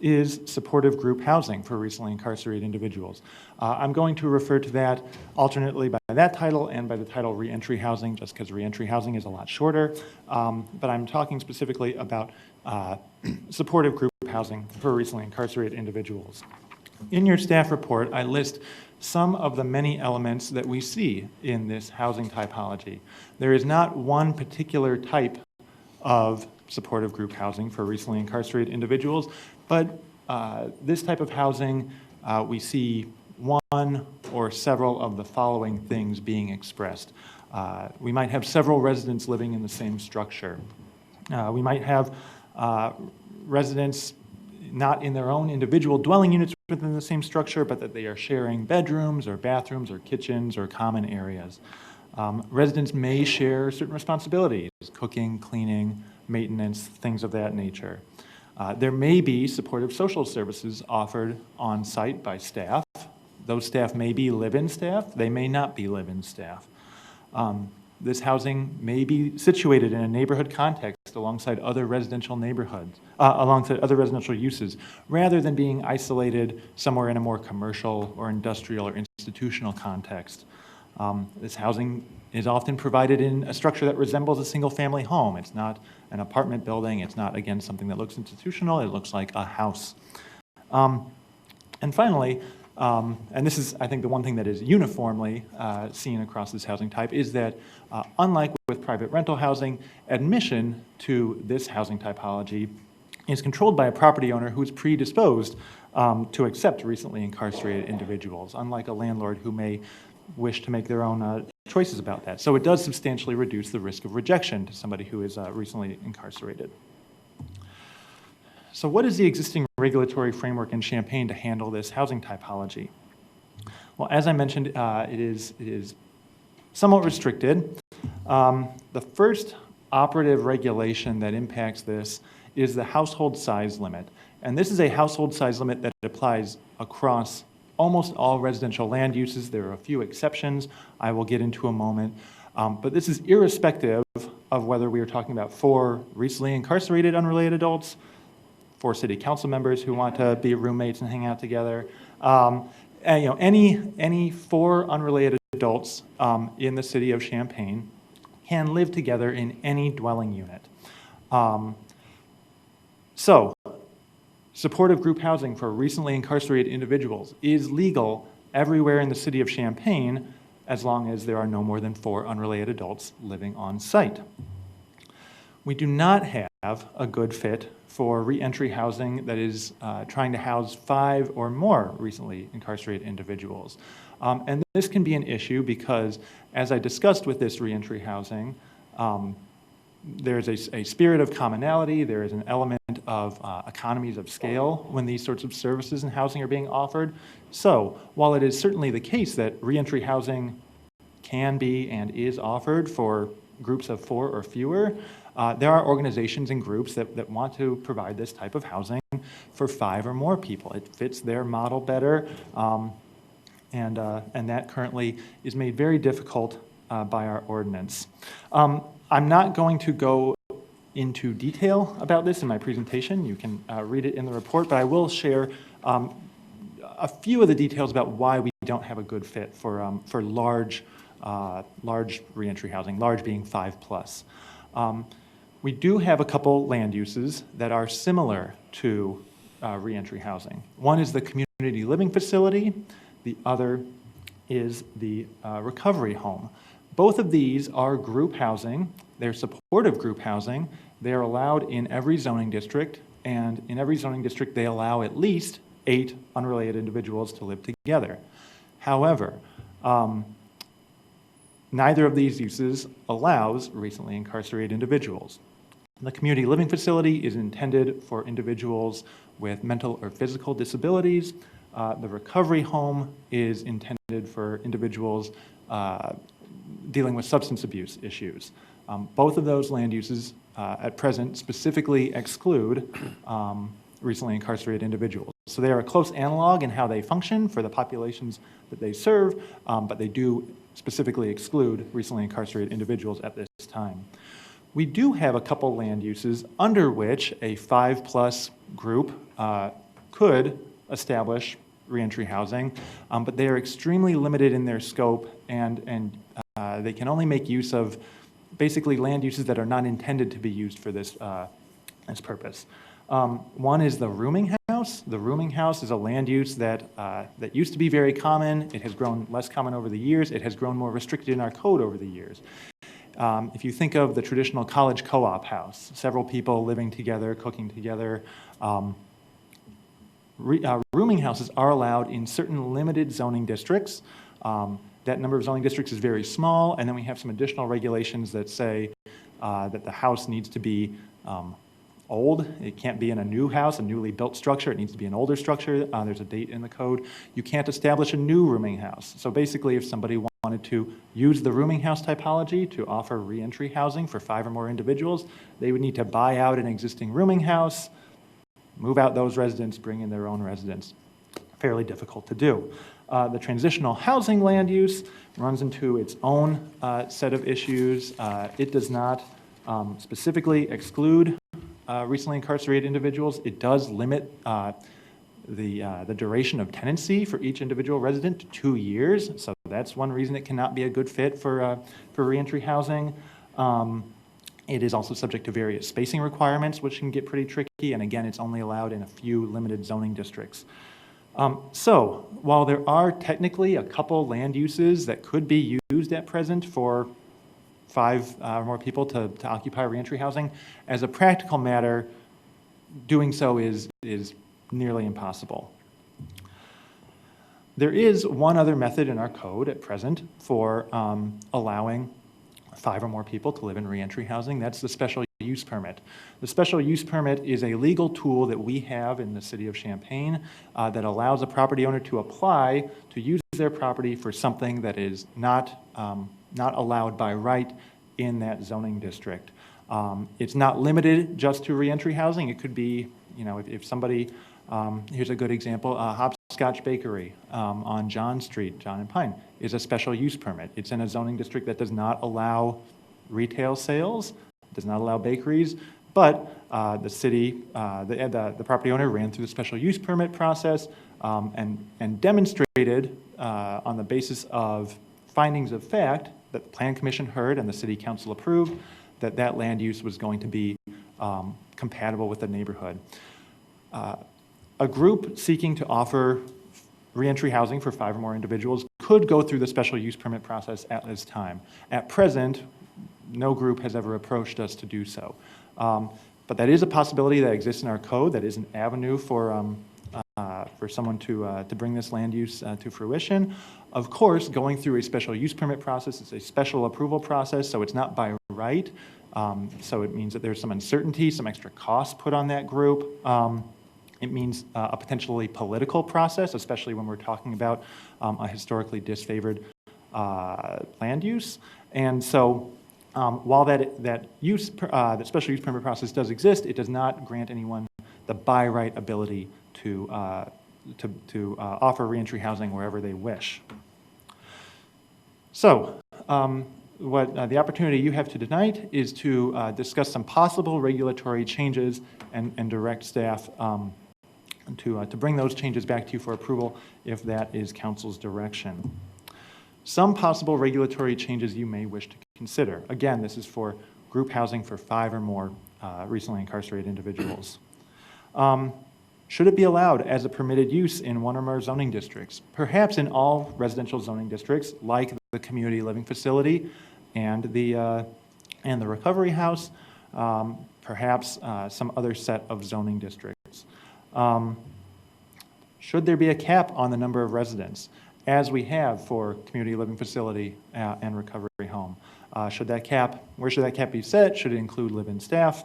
is supportive group housing for recently incarcerated individuals. I'm going to refer to that alternately by that title and by the title reentry housing, just because reentry housing is a lot shorter. But I'm talking specifically about supportive group housing for recently incarcerated individuals. In your staff report, I list some of the many elements that we see in this housing typology. There is not one particular type of supportive group housing for recently incarcerated individuals, but this type of housing, we see one or several of the following things being expressed. We might have several residents living in the same structure. We might have residents not in their own individual dwelling units within the same structure, but that they are sharing bedrooms or bathrooms or kitchens or common areas. Residents may share certain responsibilities, cooking, cleaning, maintenance, things of that nature. There may be supportive social services offered on site by staff. Those staff may be live-in staff, they may not be live-in staff. This housing may be situated in a neighborhood context alongside other residential neighborhoods, alongside other residential uses, rather than being isolated somewhere in a more commercial or industrial or institutional context. This housing is often provided in a structure that resembles a single-family home. It's not an apartment building. It's not, again, something that looks institutional. It looks like a house. And finally, and this is, I think, the one thing that is uniformly seen across this housing type, is that unlike with private rental housing, admission to this housing typology is controlled by a property owner who is predisposed to accept recently incarcerated individuals, unlike a landlord who may wish to make their own choices about that. So it does substantially reduce the risk of rejection to somebody who is recently incarcerated. So what is the existing regulatory framework in Champaign to handle this housing typology? Well, as I mentioned, it is somewhat restricted. The first operative regulation that impacts this is the household size limit. And this is a household size limit that applies across almost all residential land uses. There are a few exceptions I will get into a moment. But this is irrespective of whether we are talking about 4 recently incarcerated unrelated adults, 4 city council members who want to be roommates and hang out together, and, any 4 unrelated adults in the city of Champaign can live together in any dwelling unit. So, supportive group housing for recently incarcerated individuals is legal everywhere in the city of Champaign as long as there are no more than 4 unrelated adults living on site. We do not have a good fit for reentry housing that is trying to house 5 or more recently incarcerated individuals. And this can be an issue because, as I discussed with this reentry housing, there's a spirit of commonality, there is an element of economies of scale when these sorts of services and housing are being offered. So, while it is certainly the case that reentry housing can be and is offered for groups of 4 or fewer, there are organizations and groups that want to provide this type of housing for 5 or more people. It fits their model better, and that currently is made very difficult by our ordinance. I'm not going to go into detail about this in my presentation. You can read it in the report, but I will share a few of the details about why we don't have a good fit for large reentry housing, large being 5+. We do have a couple land uses that are similar to reentry housing. One is the community living facility. The other is the recovery home. Both of these are group housing. They're supportive group housing. They're allowed in every zoning district, and in every zoning district they allow at least 8 unrelated individuals to live together. However, neither of these uses allows recently incarcerated individuals. The community living facility is intended for individuals with mental or physical disabilities. The recovery home is intended for individuals dealing with substance abuse issues. Both of those land uses at present specifically exclude recently incarcerated individuals. So they are a close analog in how they function for the populations that they serve, but they do specifically exclude recently incarcerated individuals at this time. We do have a couple land uses under which a 5+ group could establish reentry housing, but they are extremely limited in their scope, and they can only make use of basically land uses that are not intended to be used for this purpose. One is the rooming house. The rooming house is a land use that used to be very common. It has grown less common over the years. It has grown more restricted in our code over the years. If you think of the traditional college co-op house, several people living together, cooking together, rooming houses are allowed in certain limited zoning districts. That number of zoning districts is very small, and then we have some additional regulations that say that the house needs to be old. It can't be in a new house, a newly built structure. It needs to be an older structure. There's a date in the code. You can't establish a new rooming house. So basically, if somebody wanted to use the rooming house typology to offer reentry housing for 5 or more individuals, they would need to buy out an existing rooming house, move out those residents, bring in their own residents. Fairly difficult to do. The transitional housing land use runs into its own set of issues. It does not specifically exclude recently incarcerated individuals. It does limit the duration of tenancy for each individual resident to 2 years. So that's one reason it cannot be a good fit for reentry housing. It is also subject to various spacing requirements, which can get pretty tricky. And again, it's only allowed in a few limited zoning districts. So while there are technically a couple land uses that could be used at present for 5 or more people to occupy reentry housing, as a practical matter, doing so is nearly impossible. There is one other method in our code at present for allowing 5 or more people to live in reentry housing. That's the special use permit. The special use permit is a legal tool that we have in the city of Champaign that allows a property owner to apply to use their property for something that is not allowed by right in that zoning district. It's not limited just to reentry housing. It could be, if somebody, here's a good example, Hopscotch Bakery on John Street, John and Pine, is a special use permit. It's in a zoning district that does not allow retail sales, does not allow bakeries, but the city, the property owner ran through the special use permit process and demonstrated on the basis of findings of fact that the Plan Commission heard and the City Council approved that that land use was going to be compatible with the neighborhood. A group seeking to offer reentry housing for 5 or more individuals could go through the special use permit process at this time. At present, no group has ever approached us to do so. But that is a possibility that exists in our code. That is an avenue for someone to bring this land use to fruition. Of course, going through a special use permit process is a special approval process, so it's not by right. So it means that there's some uncertainty, some extra costs put on that group. It means a potentially political process, especially when we're talking about a historically disfavored land use. And so while that special use permit process does exist, it does not grant anyone the by right ability to offer reentry housing wherever they wish. So what the opportunity you have tonight is to discuss some possible regulatory changes and direct staff to bring those changes back to you for approval if that is council's direction. Some possible regulatory changes you may wish to consider. Again, this is for group housing for 5 or more recently incarcerated individuals. Should it be allowed as a permitted use in one or more zoning districts? Perhaps in all residential zoning districts, like the community living facility and the recovery house, perhaps some other set of zoning districts. Should there be a cap on the number of residents, as we have for community living facility and recovery home? Where should that cap be set? Should it include live-in staff?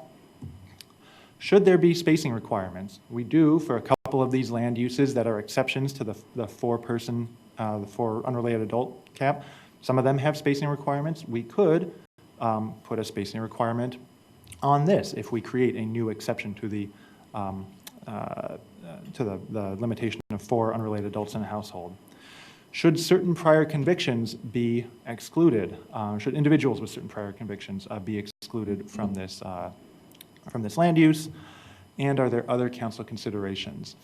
Should there be spacing requirements? We do for a couple of these land uses that are exceptions to the 4-person, the 4 unrelated adult cap. Some of them have spacing requirements. We could put a spacing requirement on this if we create a new exception to the limitation of 4 unrelated adults in a household. Should certain prior convictions be excluded? Should individuals with certain prior convictions be excluded from this land use? And are there other council considerations?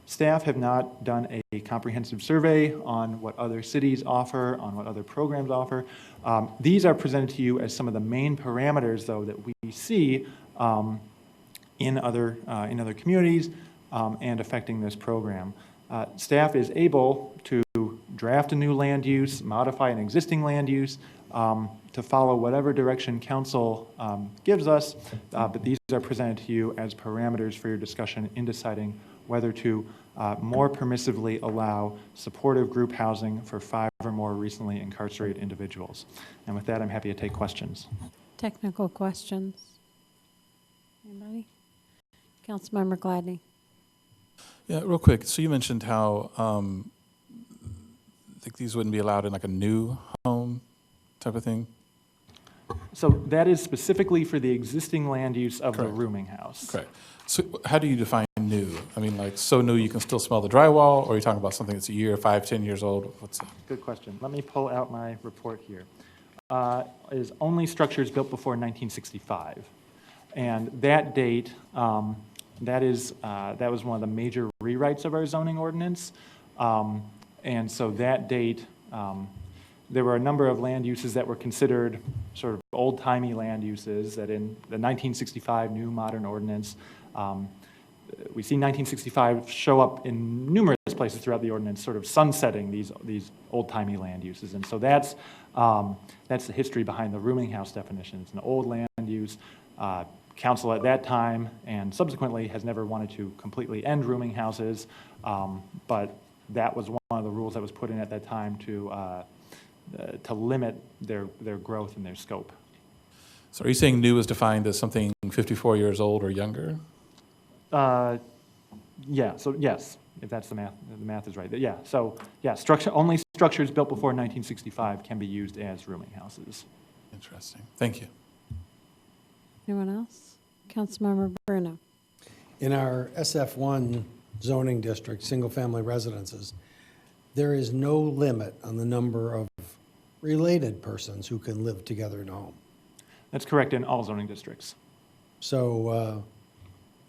Staff have not done a comprehensive survey on what other cities offer, on what other programs offer. These are presented to you as some of the main parameters, though, that we see in other communities and affecting this program. Staff is able to draft a new land use, modify an existing land use, to follow whatever direction council gives us, but these are presented to you as parameters for your discussion in deciding whether to more permissively allow supportive group housing for 5 or more recently incarcerated individuals. And with that, I'm happy to take questions. Technical questions. Anybody? Councilmember Gladney. Yeah, real quick. So you mentioned how I think these wouldn't be allowed in like a new home type of thing. So that is specifically for the existing land use of the rooming house. Correct. So how do you define new? I mean, like so new you can still smell the drywall, or are you talking about something that's a year, 5, 10 years old? What's that? Good question. Let me pull out my report here. Is only structures built before 1965. And that date, that was one of the major rewrites of our zoning ordinance. And so that date, there were a number of land uses that were considered sort of old-timey land uses that in the 1965 new modern ordinance, we see 1965 show up in numerous places throughout the ordinance, sort of sunsetting these old-timey land uses. And so that's the history behind the rooming house definition. It's an old land use. Council at that time and subsequently has never wanted to completely end rooming houses, but that was one of the rules that was put in at that time to limit their growth and their scope. So are you saying new is defined as something 54 years old or younger? Yeah, so yes, if that's the math is right. Yeah, so yeah, only structures built before 1965 can be used as rooming houses. Interesting. Thank you. Anyone else? Councilmember Bruno. In our SF1 zoning district, single-family residences, there is no limit on the number of related persons who can live together in a home. That's correct in all zoning districts. So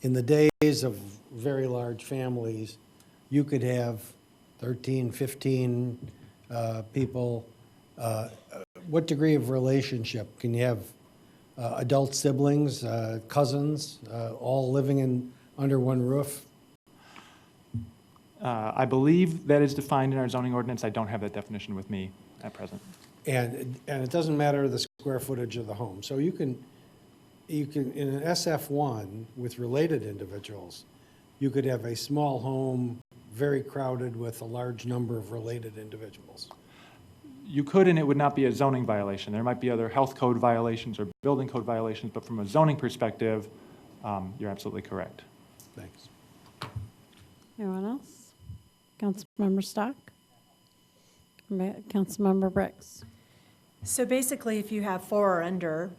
in the days of very large families, you could have 13, 15 people. What degree of relationship? Can you have adult siblings, cousins, all living under one roof? I believe that is defined in our zoning ordinance. I don't have that definition with me at present. And it doesn't matter the square footage of the home. So you can in an SF1 with related individuals, you could have a small home very crowded with a large number of related individuals. You could, and it would not be a zoning violation. There might be other health code violations or building code violations, but from a zoning perspective, you're absolutely correct. Thanks. Anyone else? Councilmember Stock? Councilmember Briggs? So basically, if you have 4 or under,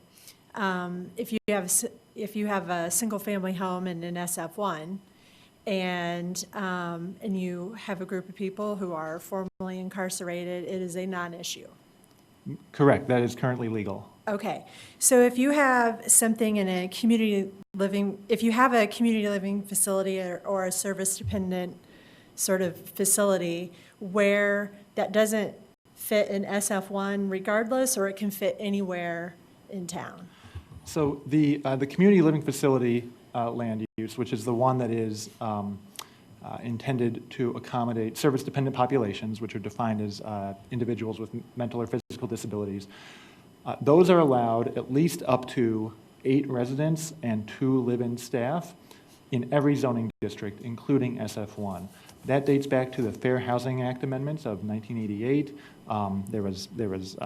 if you have a single-family home in an SF1, and you have a group of people who are formerly incarcerated, it is a non-issue. Correct. That is currently legal. Okay. So if you have something in a community living, if you have a community living facility or a service-dependent sort of facility where that doesn't fit in SF1 regardless, or it can fit anywhere in town? So the community living facility land use, which is the one that is intended to accommodate service-dependent populations, which are defined as individuals with mental or physical disabilities. Those are allowed at least up to 8 residents and 2 live-in staff in every zoning district, including SF1. That dates back to the Fair Housing Act amendments of 1988. There was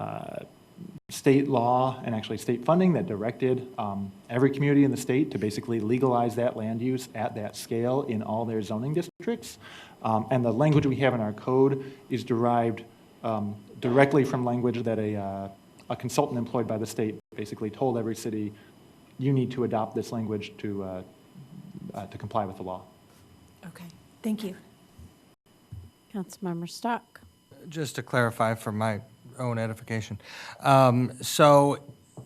state law and actually state funding that directed every community in the state to basically legalize that land use at that scale in all their zoning districts. And the language we have in our code is derived directly from language that a consultant employed by the state basically told every city, you need to adopt this language to comply with the law. Okay, thank you. Councilmember Stock? Just to clarify for my own edification. So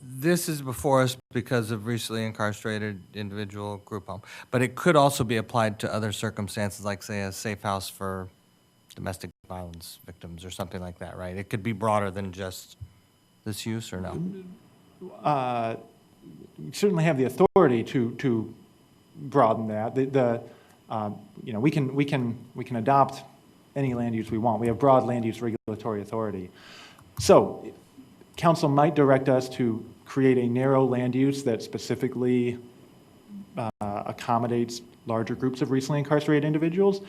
this is before us because of recently incarcerated individual group home, but it could also be applied to other circumstances, like say a safe house for domestic violence victims or something like that, right? It could be broader than just this use, or no? We certainly have the authority to broaden that. We can adopt any land use we want. We have broad land use regulatory authority. So council might direct us to create a narrow land use that specifically accommodates larger groups of recently incarcerated individuals.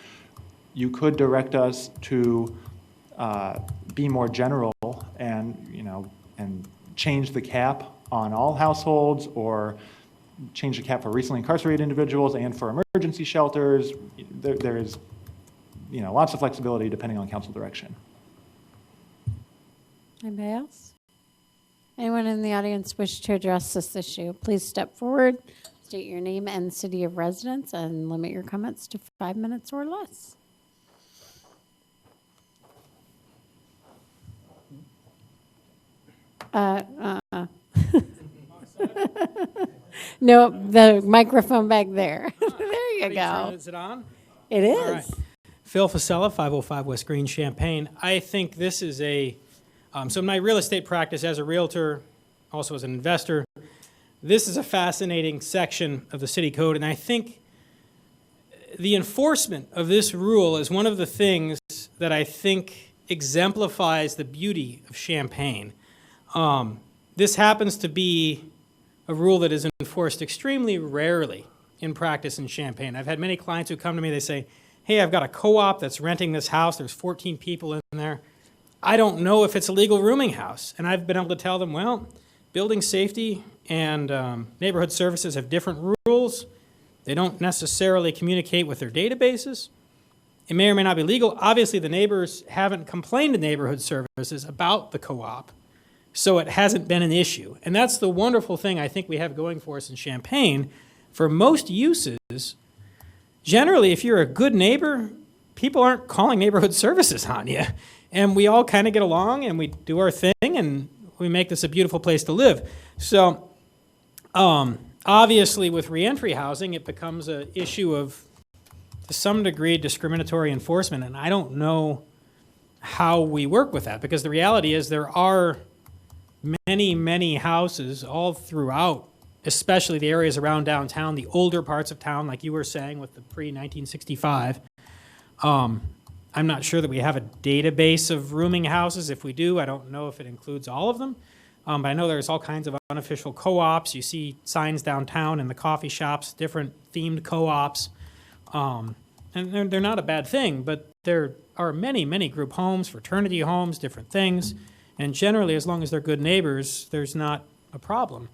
You could direct us to be more general and change the cap on all households, or change the cap for recently incarcerated individuals and for emergency shelters. There is, lots of flexibility depending on council direction. Anybody else? Anyone in the audience wish to address this issue? Please step forward, state your name and city of residence, and limit your comments to 5 minutes or less. No, the microphone back there. There you go. Is it on? It is. All right. Phil Fasella, 505 West Green, Champaign. I think this is so in my real estate practice as a realtor, also as an investor, this is a fascinating section of the city code, and I think the enforcement of this rule is one of the things that I think exemplifies the beauty of Champaign. This happens to be a rule that is enforced extremely rarely in practice in Champaign. I've had many clients who come to me, they say, hey, I've got a co-op that's renting this house, there's 14 people in there. I don't know if it's a legal rooming house. And I've been able to tell them, well, building safety and neighborhood services have different rules. They don't necessarily communicate with their databases. It may or may not be legal. Obviously, the neighbors haven't complained to neighborhood services about the co-op, so it hasn't been an issue. And that's the wonderful thing I think we have going for us in Champaign. For most uses, generally, if you're a good neighbor, people aren't calling neighborhood services on you. And we all kind of get along, and we do our thing, and we make this a beautiful place to live. So, obviously, with reentry housing, it becomes an issue of, to some degree, discriminatory enforcement. And I don't know how we work with that, because the reality is there are many, many houses all throughout, especially the areas around downtown, the older parts of town, like you were saying with the pre-1965. I'm not sure that we have a database of rooming houses. If we do, I don't know if it includes all of them. But I know there's all kinds of unofficial co-ops. You see signs downtown in the coffee shops, different themed co-ops. And they're not a bad thing, but there are many, many group homes, fraternity homes, different things. And generally, as long as they're good neighbors, there's not a problem.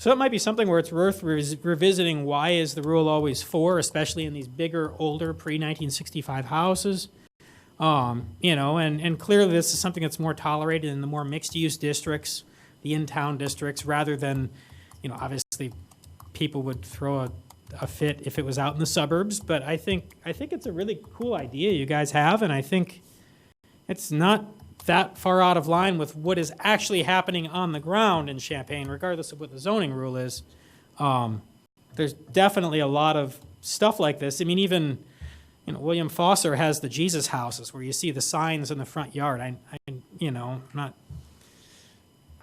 So it might be something where it's worth revisiting. Why is the rule always 4, especially in these bigger, older, pre-1965 houses? And clearly this is something that's more tolerated in the more mixed-use districts, the in-town districts, rather than, obviously people would throw a fit if it was out in the suburbs. But I think it's a really cool idea you guys have, and I think it's not that far out of line with what is actually happening on the ground in Champaign, regardless of what the zoning rule is. There's definitely a lot of stuff like this. I mean, even William Foster has the Jesus houses where you see the signs in the front yard.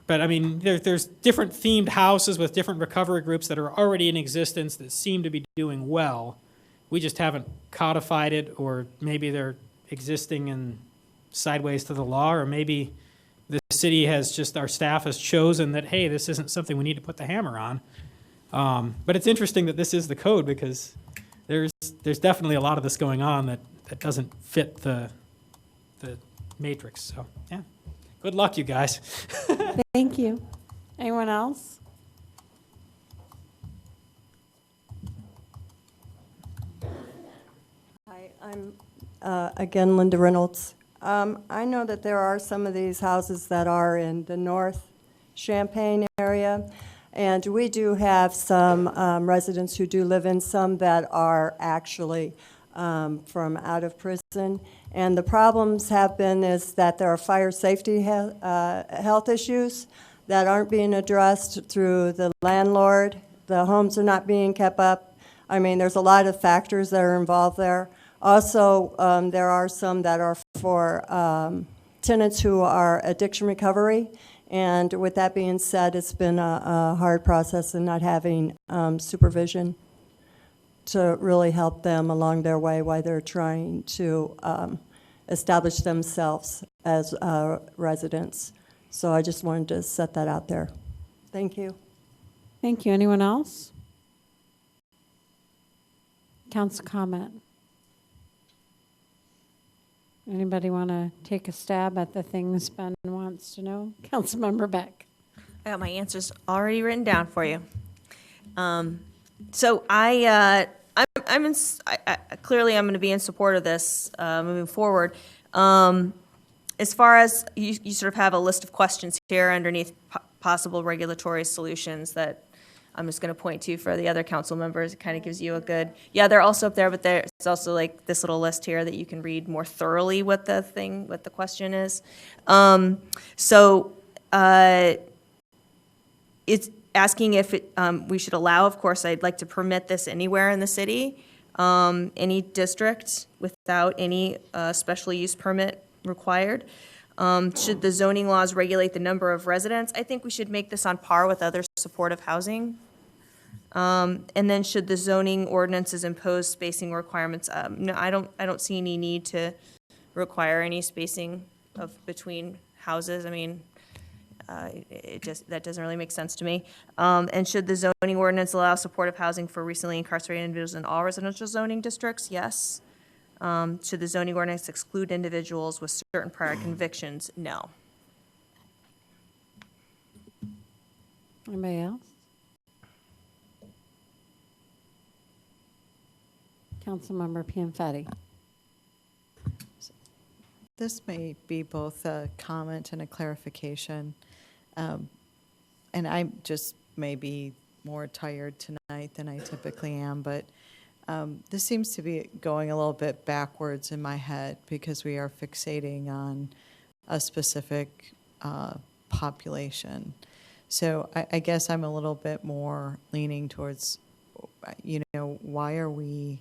But I mean, there's different themed houses with different recovery groups that are already in existence that seem to be doing well. We just haven't codified it, or maybe they're existing in sideways to the law, or maybe the city has just, our staff has chosen that, hey, this isn't something we need to put the hammer on. But it's interesting that this is the code, because there's definitely a lot of this going on that doesn't fit the matrix. So yeah, good luck, you guys. Thank you. Anyone else? Hi, I'm again Linda Reynolds. I know that there are some of these houses that are in the North Champaign area, and we do have some residents who do live in some that are actually from out of prison. And the problems have been is that there are fire safety health issues that aren't being addressed through the landlord. The homes are not being kept up. I mean, there's a lot of factors that are involved there. Also, there are some that are for tenants who are addiction recovery. And with that being said, it's been a hard process in not having supervision to really help them along their way while they're trying to establish themselves as residents. So I just wanted to set that out there. Thank you. Thank you. Anyone else? Council comment. Anybody want to take a stab at the things Ben wants to know? Councilmember Beck. I got my answers already written down for you. So clearly I'm going to be in support of this moving forward. As far as you sort of have a list of questions here underneath possible regulatory solutions that I'm just going to point to for the other council members. It kind of gives you a good, yeah, they're also up there, but there's also like this little list here that you can read more thoroughly what the question is. It's asking if we should allow, of course, I'd like to permit this anywhere in the city, any district without any special use permit required. Should the zoning laws regulate the number of residents? I think we should make this on par with other supportive housing. And then should the zoning ordinances impose spacing requirements? No, I don't see any need to require any spacing between houses. I mean, that doesn't really make sense to me. And should the zoning ordinance allow supportive housing for recently incarcerated individuals in all residential zoning districts? Yes. Should the zoning ordinance exclude individuals with certain prior convictions? No. Anybody else? Councilmember Pianfetti. This may be both a comment and a clarification. And I just may be more tired tonight than I typically am, but this seems to be going a little bit backwards in my head because we are fixating on a specific population. So I guess I'm a little bit more leaning towards, why are we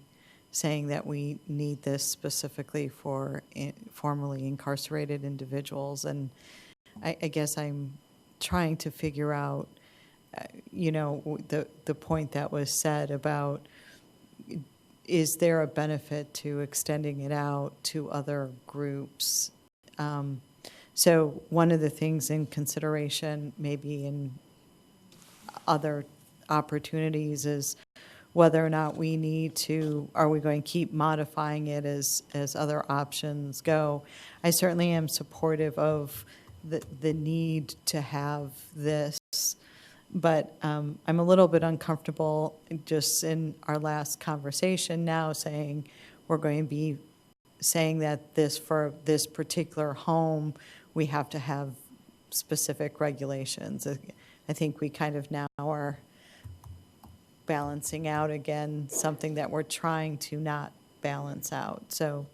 saying that we need this specifically for formerly incarcerated individuals? And I guess I'm trying to figure out, the point that was said about, is there a benefit to extending it out to other groups? So one of the things in consideration, maybe in other opportunities, is whether or not we need to, are we going to keep modifying it as other options go? I certainly am supportive of the need to have this, but I'm a little bit uncomfortable just in our last conversation now saying we're going to be saying that for this particular home, we have to have specific regulations. I think we kind of now are balancing out again something that we're trying to not balance out. So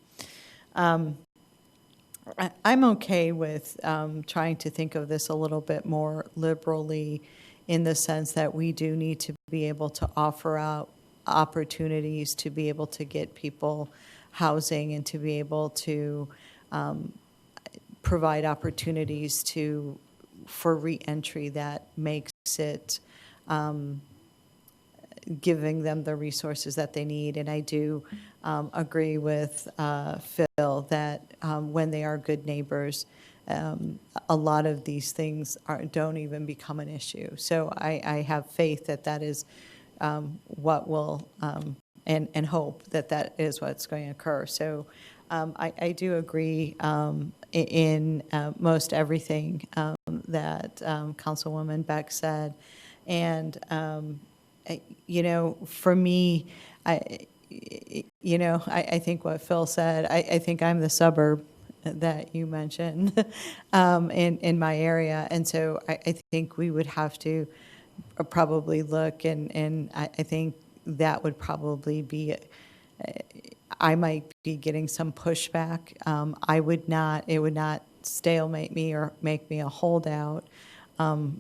I'm okay with trying to think of this a little bit more liberally in the sense that we do need to be able to offer out opportunities to be able to get people housing and to be able to provide opportunities for reentry that makes it giving them the resources that they need. And I do agree with Phil that when they are good neighbors, a lot of these things don't even become an issue. So I have faith that is what will, and hope that is what's going to occur. So I do agree in most everything that Councilwoman Beck said. And for me, I think what Phil said, I think I'm the suburb that you mentioned in my area. And so I think we would have to probably look, and I think that would probably be, I might be getting some pushback. It would not stalemate me or make me a holdout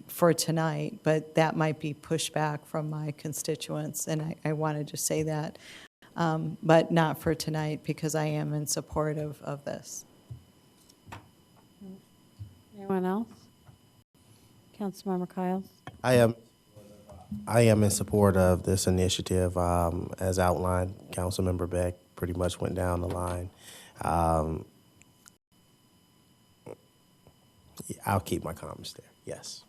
for tonight, but that might be pushback from my constituents, and I want to just say that, but not for tonight because I am in support of this. Anyone else? Councilmember Kyles? I am in support of this initiative, as outlined. Councilmember Beck pretty much went down the line. I'll keep my comments there. Yes.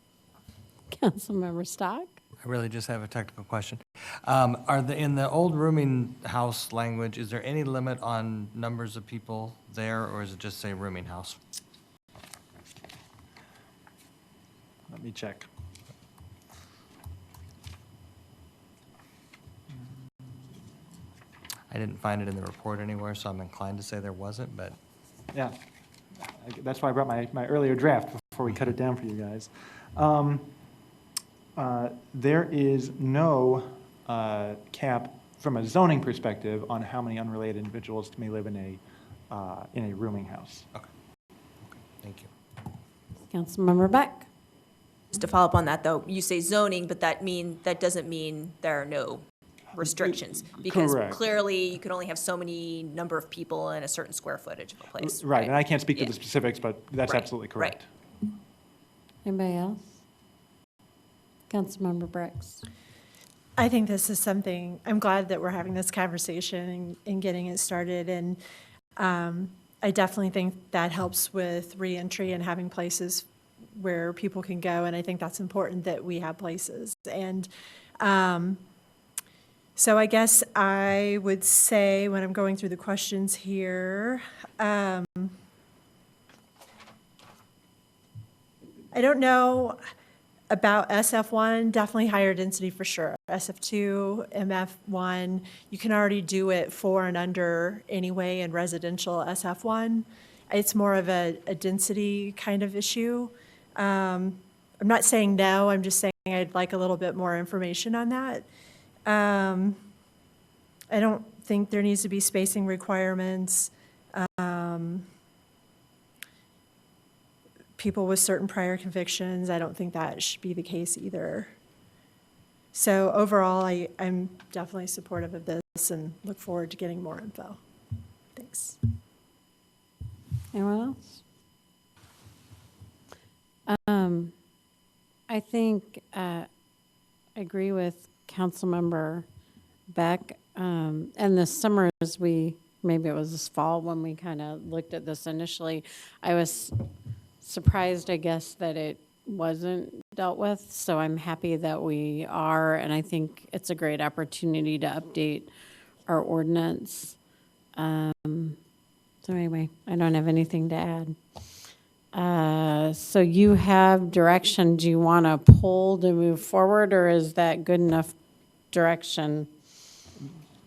Councilmember Stock? I really just have a technical question. In the old rooming house language, is there any limit on numbers of people there, or is it just say rooming house? Let me check. I didn't find it in the report anywhere, so I'm inclined to say there wasn't, but Yeah, that's why I brought my earlier draft before we cut it down for you guys. There is no cap from a zoning perspective on how many unrelated individuals may live in a rooming house. okay. Thank you. Councilmember Beck? Just to follow up on that, though, you say zoning, but that doesn't mean there are no restrictions. Because Correct. clearly, you can only have so many number of people in a certain square footage of a place. Right, and I can't speak to Yeah. the specifics, but that's Right, absolutely correct. Anybody else? Councilmember Brooks? I think this is something, I'm glad that we're having this conversation and getting it started. And I definitely think that helps with reentry and having places where people can go. And I think that's important that we have places. And so I guess I would say when I'm going through the questions here, I don't know about SF1, definitely higher density for sure. SF2, MF1, you can already do it 4 and under anyway in residential SF1. It's more of a density kind of issue. I'm not saying no, I'm just saying I'd like a little bit more information on that. I don't think there needs to be spacing requirements. People with certain prior convictions, I don't think that should be the case either. So overall, I'm definitely supportive of this and look forward to getting more info. Thanks. Anyone else? I think I agree with Councilmember Beck. And this summer, maybe it was this fall when we kind of looked at this initially, I was surprised, I guess, that it wasn't dealt with. So I'm happy that we are, and I think it's a great opportunity to update our ordinance. So anyway, I don't have anything to add. So you have direction. Do you want to pull to move forward, or is that good enough direction?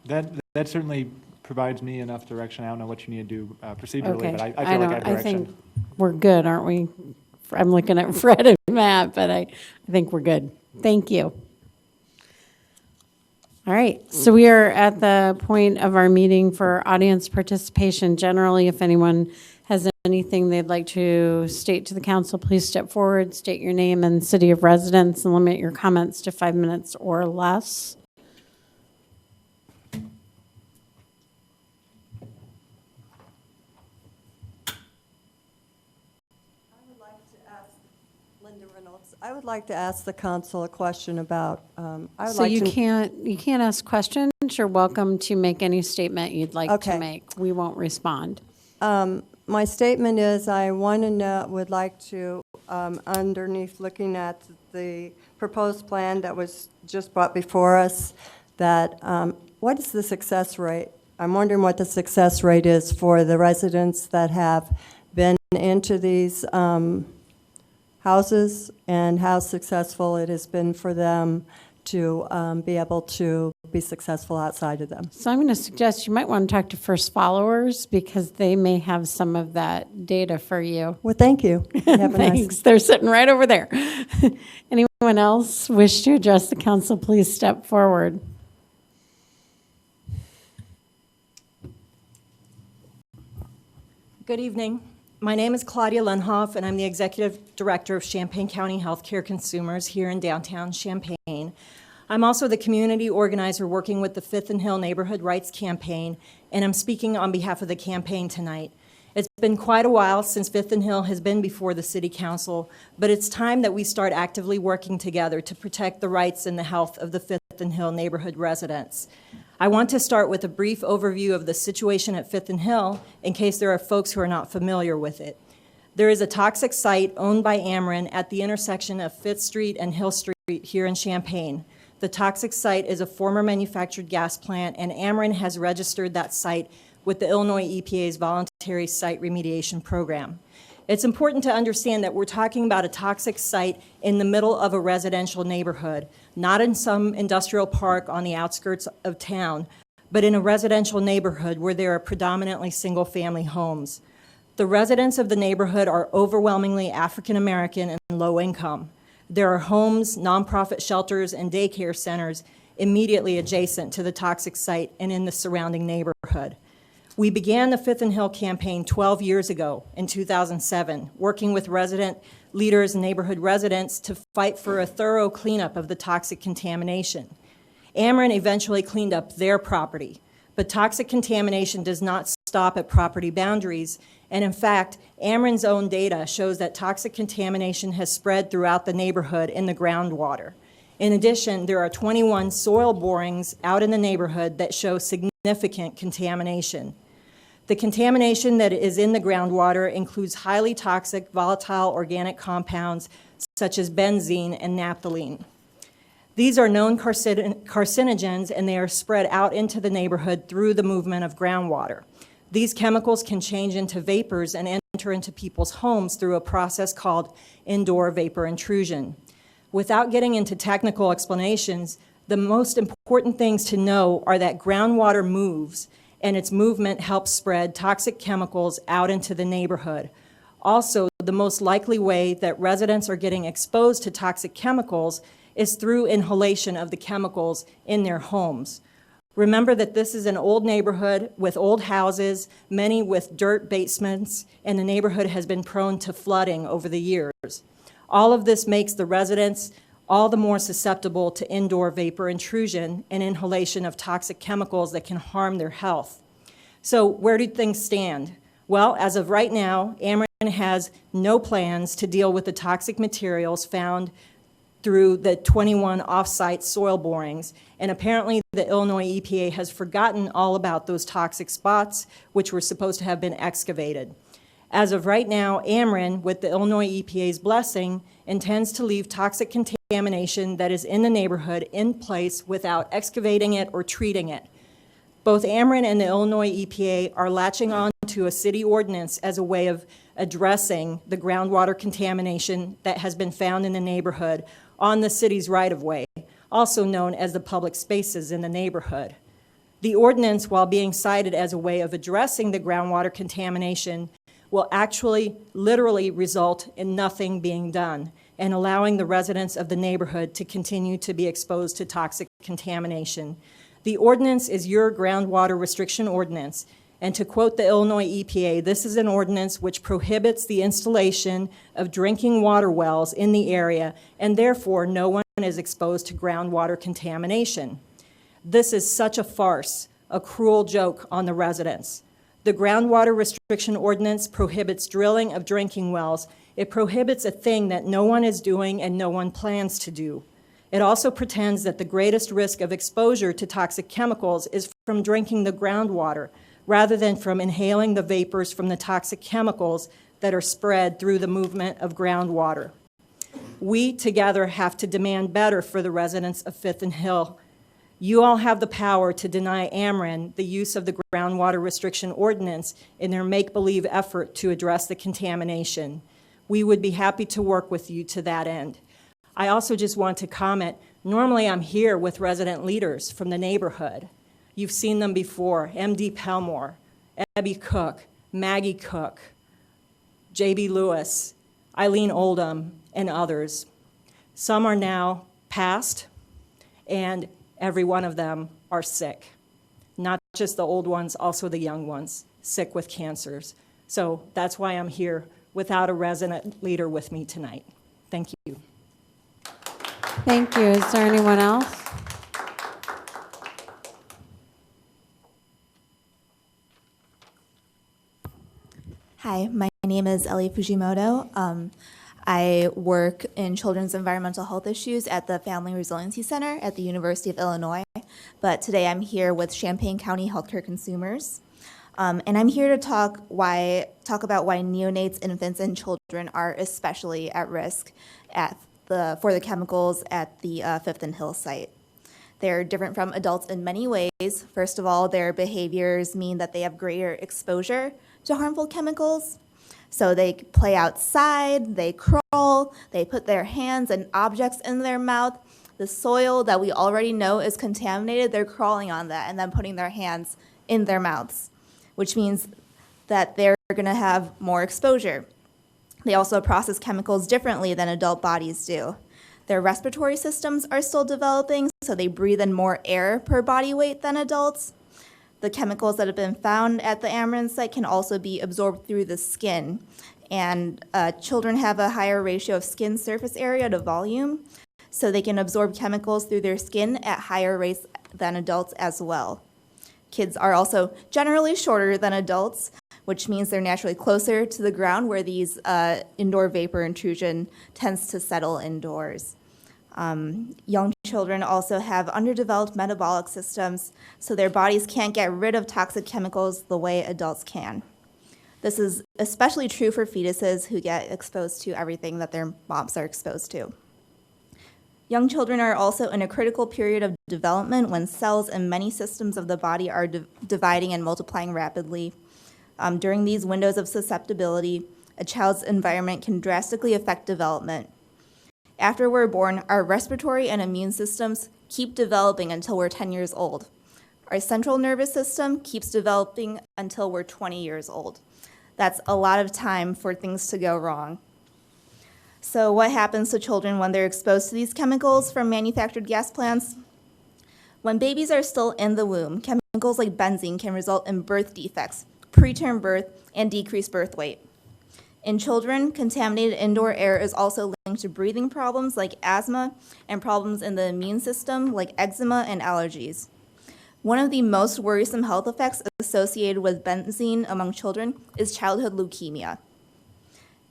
That certainly provides me enough direction. I don't know what you need to do procedurally, Okay. but I feel like I have I direction. think we're good, aren't we? I'm looking at Fred and Matt, but I think we're good. Thank you. All right, so we are at the point of our meeting for audience participation. Generally, if anyone has anything they'd like to state to the council, please step forward, state your name and city of residence, and limit your comments to 5 minutes or less. I would like to ask the council a question about, So you can't ask questions. You're welcome to make any statement you'd like to Okay. make. We won't respond. My statement is I want to know, would like to, underneath looking at the proposed plan that was just brought before us, that what is the success rate? I'm wondering what the success rate is for the residents that have been into these houses and how successful it has been for them to be able to be successful outside of them. So I'm going to suggest you might want to talk to First Followers because they may have some of that data for you. Well, thank you. Have a nice- Thanks. They're sitting right over there. Anyone else wish to address the council, please step forward. Good evening. My name is Claudia Lenhoff, and I'm the Executive Director of Champaign County Healthcare Consumers here in downtown Champaign. I'm also the community organizer working with the Fifth and Hill Neighborhood Rights Campaign, and I'm speaking on behalf of the campaign tonight. It's been quite a while since Fifth and Hill has been before the City Council, but it's time that we start actively working together to protect the rights and the health of the Fifth and Hill neighborhood residents. I want to start with a brief overview of the situation at Fifth and Hill in case there are folks who are not familiar with it. There is a toxic site owned by Ameren at the intersection of 5th Street and Hill Street here in Champaign. The toxic site is a former manufactured gas plant, and Ameren has registered that site with the Illinois EPA's voluntary site remediation program. It's important to understand that we're talking about a toxic site in the middle of a residential neighborhood, not in some industrial park on the outskirts of town, but in a residential neighborhood where there are predominantly single-family homes. The residents of the neighborhood are overwhelmingly African American and low income. There are homes, nonprofit shelters, and daycare centers immediately adjacent to the toxic site and in the surrounding neighborhood. We began the Fifth and Hill campaign 12 years ago in 2007, working with resident leaders and neighborhood residents to fight for a thorough cleanup of the toxic contamination. Ameren eventually cleaned up their property, but toxic contamination does not stop at property boundaries, and in fact, Ameren's own data shows that toxic contamination has spread throughout the neighborhood in the groundwater. In addition, there are 21 soil borings out in the neighborhood that show significant contamination. The contamination that is in the groundwater includes highly toxic volatile organic compounds such as benzene and naphthalene. These are known carcinogens, and they are spread out into the neighborhood through the movement of groundwater. These chemicals can change into vapors and enter into people's homes through a process called indoor vapor intrusion. Without getting into technical explanations, the most important things to know are that groundwater moves, and its movement helps spread toxic chemicals out into the neighborhood. Also, the most likely way that residents are getting exposed to toxic chemicals is through inhalation of the chemicals in their homes. Remember that this is an old neighborhood with old houses, many with dirt basements, and the neighborhood has been prone to flooding over the years. All of this makes the residents all the more susceptible to indoor vapor intrusion and inhalation of toxic chemicals that can harm their health. So where do things stand? Well, as of right now, Ameren has no plans to deal with the toxic materials found through the 21 off-site soil borings, and apparently the Illinois EPA has forgotten all about those toxic spots, which were supposed to have been excavated. As of right now, Ameren, with the Illinois EPA's blessing, intends to leave toxic contamination that is in the neighborhood in place without excavating it or treating it. Both Ameren and the Illinois EPA are latching on to a city ordinance as a way of addressing the groundwater contamination that has been found in the neighborhood on the city's right-of-way, also known as the public spaces in the neighborhood. The ordinance, while being cited as a way of addressing the groundwater contamination, will actually literally result in nothing being done and allowing the residents of the neighborhood to continue to be exposed to toxic contamination. The ordinance is your groundwater restriction ordinance, and to quote the Illinois EPA, this is an ordinance which prohibits the installation of drinking water wells in the area, and therefore no one is exposed to groundwater contamination. This is such a farce, a cruel joke on the residents. The groundwater restriction ordinance prohibits drilling of drinking wells. It prohibits a thing that no one is doing and no one plans to do. It also pretends that the greatest risk of exposure to toxic chemicals is from drinking the groundwater, rather than from inhaling the vapors from the toxic chemicals that are spread through the movement of groundwater. We together have to demand better for the residents of Fifth and Hill. You all have the power to deny Ameren the use of the groundwater restriction ordinance in their make-believe effort to address the contamination. We would be happy to work with you to that end. I also just want to comment, normally I'm here with resident leaders from the neighborhood. You've seen them before, M.D. Pelmore, Abby Cook, Maggie Cook, J.B. Lewis, Eileen Oldham, and others. Some are now passed, and every one of them are sick. Not just the old ones, also the young ones, sick with cancers. So that's why I'm here without a resident leader with me tonight. Thank you. Thank you. Is there anyone else? Hi, my name is Ellie Fujimoto. I work in children's environmental health issues at the Family Resiliency Center at the University of Illinois, but today I'm here with Champaign County Healthcare Consumers. And I'm here to talk about why neonates, infants, and children are especially at risk for the chemicals at the Fifth and Hill site. They're different from adults in many ways. First of all, their behaviors mean that they have greater exposure to harmful chemicals. So they play outside, they crawl, they put their hands and objects in their mouth. The soil that we already know is contaminated, they're crawling on that and then putting their hands in their mouths, which means that they're going to have more exposure. They also process chemicals differently than adult bodies do. Their respiratory systems are still developing, so they breathe in more air per body weight than adults. The chemicals that have been found at the Ameren site can also be absorbed through the skin. And children have a higher ratio of skin surface area to volume, so they can absorb chemicals through their skin at higher rates than adults as well. Kids are also generally shorter than adults, which means they're naturally closer to the ground where these indoor vapor intrusion tends to settle indoors. Young children also have underdeveloped metabolic systems, so their bodies can't get rid of toxic chemicals the way adults can. This is especially true for fetuses who get exposed to everything that their moms are exposed to. Young children are also in a critical period of development when cells in many systems of the body are dividing and multiplying rapidly. During these windows of susceptibility, a child's environment can drastically affect development. After we're born, our respiratory and immune systems keep developing until we're 10 years old. Our central nervous system keeps developing until we're 20 years old. That's a lot of time for things to go wrong. So what happens to children when they're exposed to these chemicals from manufactured gas plants? When babies are still in the womb, chemicals like benzene can result in birth defects, preterm birth, and decreased birth weight. In children, contaminated indoor air is also linked to breathing problems like asthma and problems in the immune system like eczema and allergies. One of the most worrisome health effects associated with benzene among children is childhood leukemia.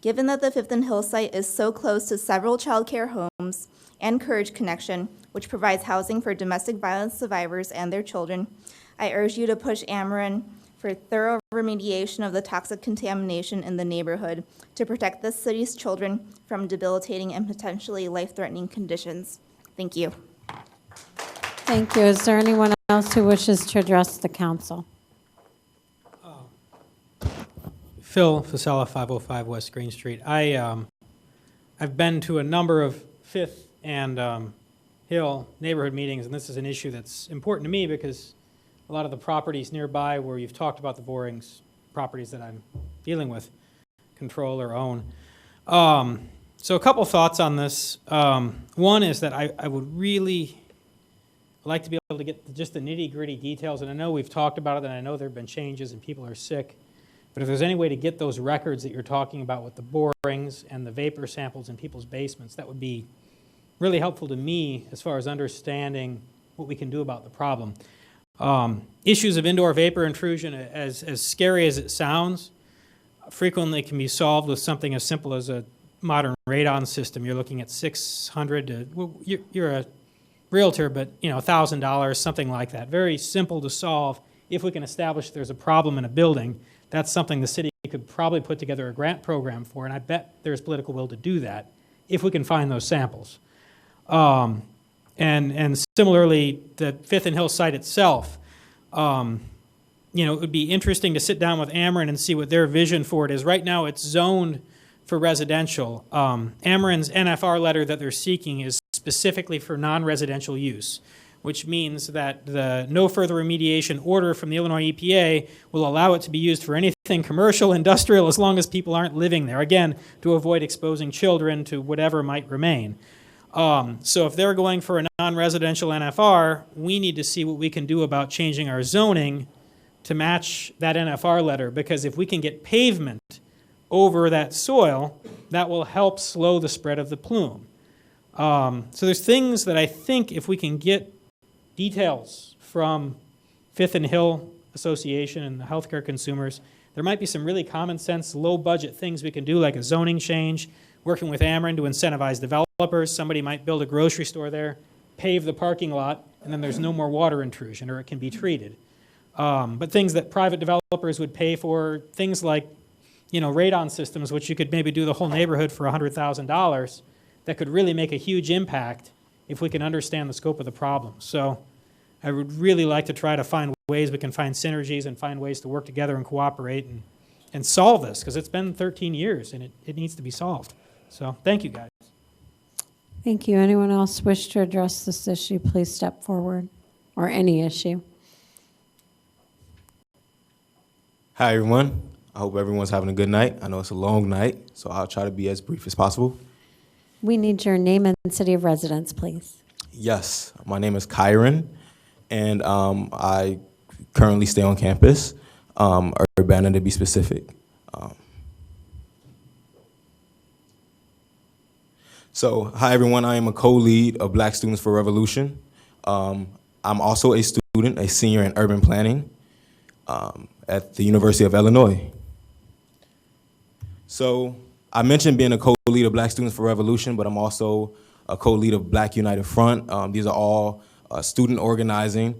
Given that the Fifth and Hill site is so close to several child care homes and Courage Connection, which provides housing for domestic violence survivors and their children, I urge you to push Ameren for thorough remediation of the toxic contamination in the neighborhood to protect the city's children from debilitating and potentially life-threatening conditions. Thank you. Thank you. Is there anyone else who wishes to address the council? Phil Fasella, 505 West Green Street. I've been to a number of Fifth and Hill neighborhood meetings, and this is an issue that's important to me because a lot of the properties nearby where you've talked about the borings, properties that I'm dealing with, control or own. So a couple thoughts on this. One is that I would really like to be able to get just the nitty-gritty details, and I know we've talked about it, and I know there have been changes and people are sick, but if there's any way to get those records that you're talking about with the borings and the vapor samples in people's basements, that would be really helpful to me as far as understanding what we can do about the problem. Issues of indoor vapor intrusion, as scary as it sounds, frequently can be solved with something as simple as a modern radon system. You're looking at $600 to, well, you're a realtor, but $1,000, something like that. Very simple to solve if we can establish there's a problem in a building. That's something the city could probably put together a grant program for, and I bet there's political will to do that if we can find those samples. And similarly, the Fifth and Hill site itself, it would be interesting to sit down with Ameren and see what their vision for it is. Right now, it's zoned for residential. Ameren's NFR letter that they're seeking is specifically for non-residential use, which means that the no further remediation order from the Illinois EPA will allow it to be used for anything commercial, industrial, as long as people aren't living there, again, to avoid exposing children to whatever might remain. So if they're going for a non-residential NFR, we need to see what we can do about changing our zoning to match that NFR letter, because if we can get pavement over that soil, that will help slow the spread of the plume. So there's things that I think if we can get details from Fifth and Hill Association and the healthcare consumers, there might be some really common sense, low budget things we can do, like a zoning change, working with Ameren to incentivize developers. Somebody might build a grocery store there, pave the parking lot, and then there's no more water intrusion, or it can be treated. But things that private developers would pay for, things like radon systems, which you could maybe do the whole neighborhood for $100,000, that could really make a huge impact if we can understand the scope of the problem. So I would really like to try to find ways we can find synergies and find ways to work together and cooperate and solve this, because it's been 13 years and it needs to be solved. So thank you, guys. Thank you. Anyone else wish to address this issue, please step forward, or any issue. Hi, everyone. I hope everyone's having a good night. I know it's a long night, so I'll try to be as brief as possible. We need your name and city of residence, please. Yes, my name is Kyron, and I currently stay on campus, Urbana to be specific. So, hi, everyone. I am a co-lead of Black Students for Revolution. I'm also a student, a senior in urban planning at the University of Illinois. So I mentioned being a co-lead of Black Students for Revolution, but I'm also a co-lead of Black United Front. These are all student organizing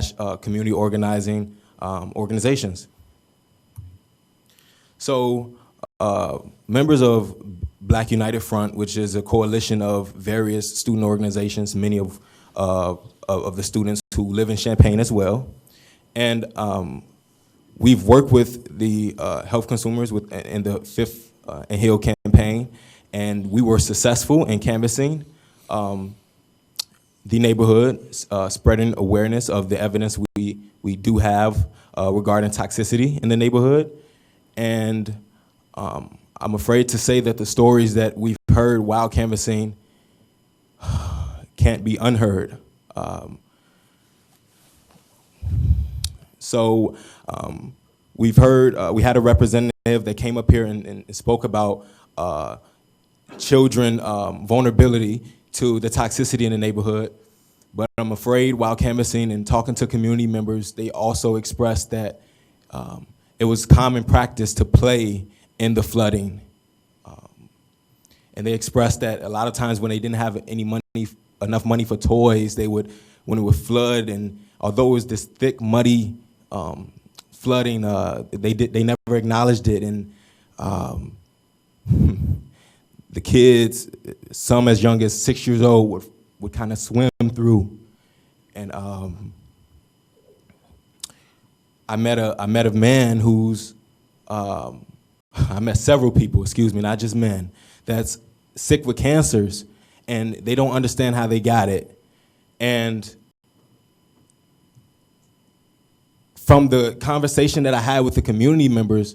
/ community organizing organizations. So members of Black United Front, which is a coalition of various student organizations, many of the students who live in Champaign as well. And we've worked with the health consumers in the 5th and Hill campaign, and we were successful in canvassing the neighborhood, spreading awareness of the evidence we do have regarding toxicity in the neighborhood. And I'm afraid to say that the stories that we've heard while canvassing can't be unheard. So we've heard, we had a representative that came up here and spoke about children vulnerability to the toxicity in the neighborhood. But I'm afraid while canvassing and talking to community members, they also expressed that it was common practice to play in the flooding. And they expressed that a lot of times when they didn't have enough money for toys, when it would flood, and although it was this thick, muddy flooding, they never acknowledged it. And the kids, some as young as 6 years old, would kind of swim through. And I met a man who's, I met several people, excuse me, not just men, that's sick with cancers, and they don't understand how they got it. And from the conversation that I had with the community members,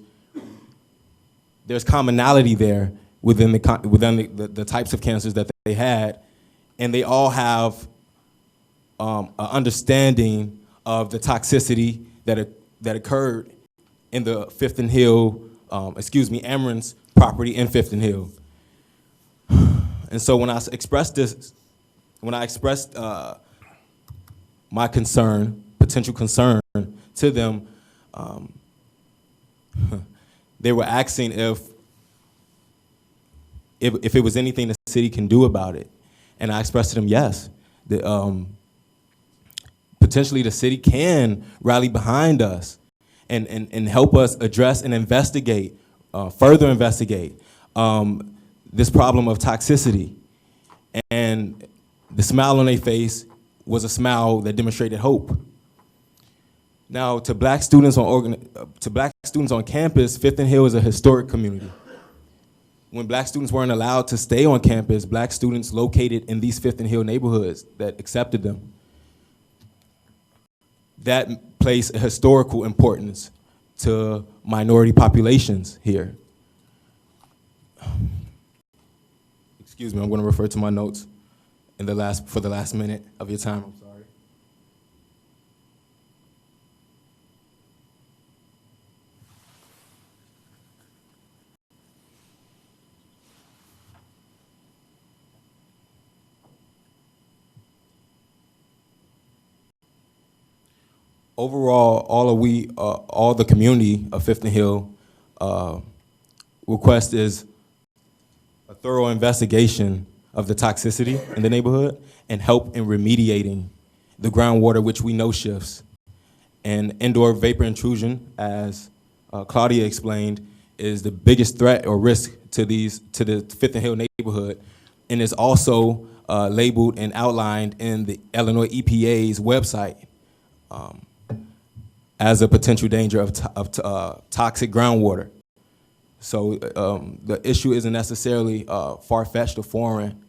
there's commonality there within the types of cancers that they had, and they all have an understanding of the toxicity that occurred in the 5th and Hill, Ameren's property in 5th and Hill. And so when I expressed my concern, potential concern to them, they were asking if it was anything the city can do about it. And I expressed to them, yes, potentially the city can rally behind us and help us address and investigate, further investigate this problem of toxicity. And the smile on their face was a smile that demonstrated hope. Now, to black students on campus, 5th and Hill is a historic community. When black students weren't allowed to stay on campus, black students located in these 5th and Hill neighborhoods that accepted them, that placed a historical importance to minority populations here. Excuse me, I'm going to refer to my notes for the last minute of your time. I'm sorry. Overall, all the community of 5th and Hill request is a thorough investigation of the toxicity in the neighborhood and help in remediating the groundwater, which we know shifts. And indoor vapor intrusion, as Claudia explained, is the biggest threat or risk to the 5th and Hill neighborhood, and is also labeled and outlined in the Illinois EPA's website as a potential danger of toxic groundwater. So the issue isn't necessarily far-fetched or foreign.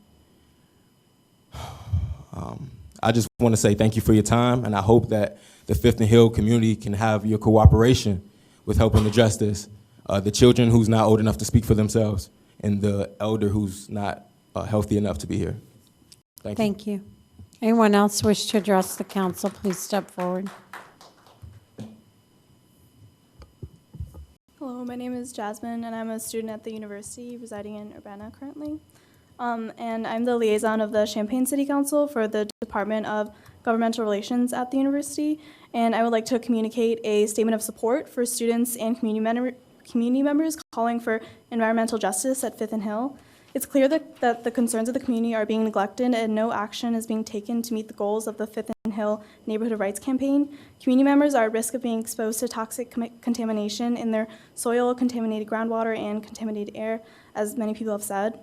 I just want to say thank you for your time, and I hope that the Fifth and Hill community can have your cooperation with helping address this. The children who's not old enough to speak for themselves, and the elder who's not healthy enough to be here. Thank you. Thank you. Anyone else wish to address the council, please step forward. Hello, my name is Jasmine, and I'm a student at the university residing in Urbana currently. And I'm the liaison of the Champaign City Council for the Department of Governmental Relations at the university. And I would like to communicate a statement of support for students and community members calling for environmental justice at Fifth and Hill. It's clear that the concerns of the community are being neglected and no action is being taken to meet the goals of the Fifth and Hill Neighborhood Rights Campaign. Community members are at risk of being exposed to toxic contamination in their soil, contaminated groundwater, and contaminated air, as many people have said.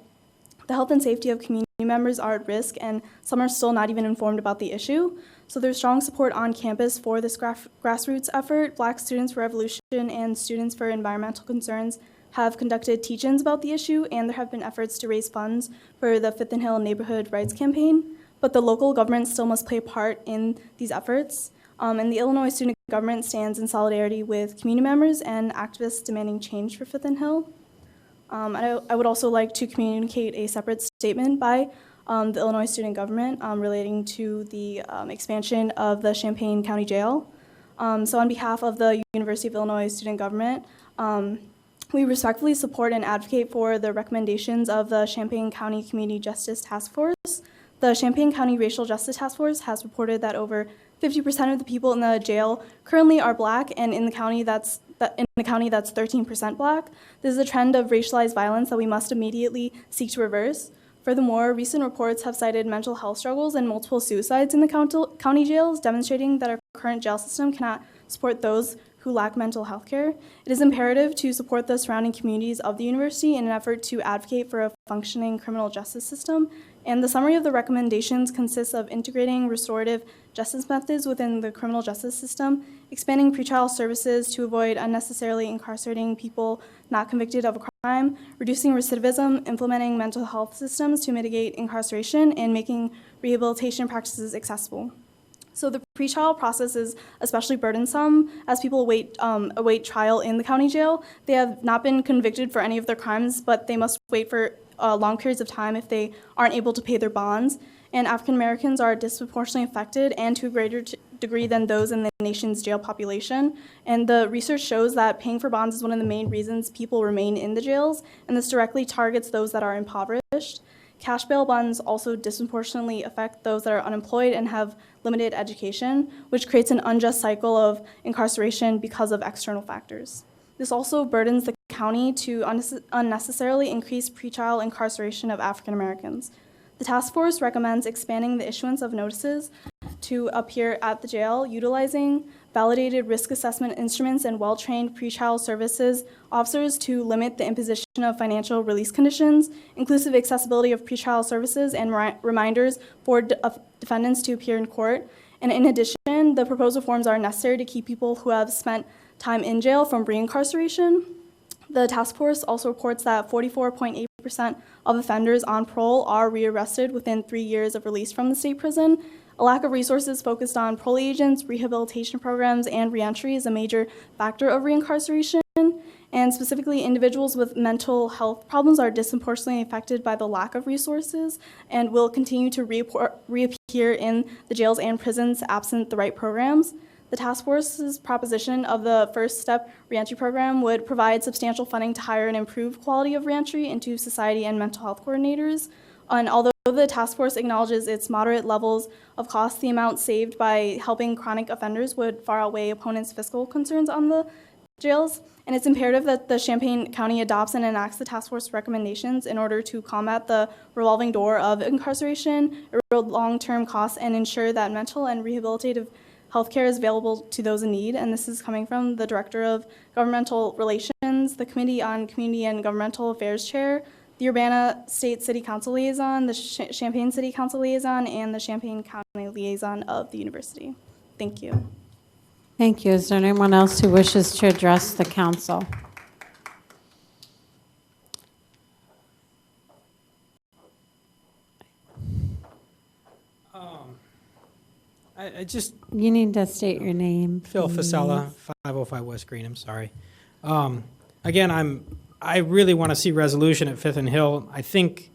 The health and safety of community members are at risk, and some are still not even informed about the issue. So there's strong support on campus for this grassroots effort. Black Students for Revolution and Students for Environmental Concerns have conducted teach-ins about the issue, and there have been efforts to raise funds for the Fifth and Hill Neighborhood Rights Campaign. But the local government still must play a part in these efforts. And the Illinois student government stands in solidarity with community members and activists demanding change for Fifth and Hill. I would also like to communicate a separate statement by the Illinois student government relating to the expansion of the Champaign County Jail. So on behalf of the University of Illinois student government, we respectfully support and advocate for the recommendations of the Champaign County Community Justice Task Force. The Champaign County Racial Justice Task Force has reported that over 50% of the people in the jail currently are Black, and in the county that's 13% Black. This is a trend of racialized violence that we must immediately seek to reverse. Furthermore, recent reports have cited mental health struggles and multiple suicides in the county jails, demonstrating that our current jail system cannot support those who lack mental health care. It is imperative to support the surrounding communities of the university in an effort to advocate for a functioning criminal justice system. And the summary of the recommendations consists of integrating restorative justice methods within the criminal justice system, expanding pretrial services to avoid unnecessarily incarcerating people not convicted of a crime, reducing recidivism, implementing mental health systems to mitigate incarceration, and making rehabilitation practices accessible. So the pretrial process is especially burdensome as people await trial in the county jail. They have not been convicted for any of their crimes, but they must wait for long periods of time if they aren't able to pay their bonds. And African Americans are disproportionately affected, and to a greater degree than those in the nation's jail population. And the research shows that paying for bonds is one of the main reasons people remain in the jails, and this directly targets those that are impoverished. Cash bail bonds also disproportionately affect those that are unemployed and have limited education, which creates an unjust cycle of incarceration because of external factors. This also burdens the county to unnecessarily increase pretrial incarceration of African Americans. The task force recommends expanding the issuance of notices to appear at the jail, utilizing validated risk assessment instruments and well-trained pretrial services officers to limit the imposition of financial release conditions, inclusive accessibility of pretrial services, and reminders for defendants to appear in court. And in addition, the proposed reforms are necessary to keep people who have spent time in jail from reincarceration. The task force also reports that 44.8% of offenders on parole are rearrested within 3 years of release from the state prison. A lack of resources focused on parole agents, rehabilitation programs, and reentry is a major factor of reincarceration. And specifically, individuals with mental health problems are disproportionately affected by the lack of resources and will continue to reappear in the jails and prisons absent the right programs. The task force's proposition of the First Step Reentry Program would provide substantial funding to hire and improve quality of reentry into society and mental health coordinators. And although the task force acknowledges its moderate levels of cost, the amount saved by helping chronic offenders would far outweigh opponents' fiscal concerns on the jails. And it's imperative that the Champaign County adopts and enacts the task force recommendations in order to combat the revolving door of incarceration, erode long-term costs, and ensure that mental and rehabilitative healthcare is available to those in need. And this is coming from the Director of Governmental Relations, the Committee on Community and Governmental Affairs Chair, the Urbana State City Council Liaison, the Champaign City Council Liaison, and the Champaign County Liaison of the university. Thank you. Thank you. Is there anyone else who wishes to address the council? I just, You need to state your name. Phil please. Fasella, 505 West Green, I'm sorry. Again, I really want to see resolution at Fifth and Hill. I think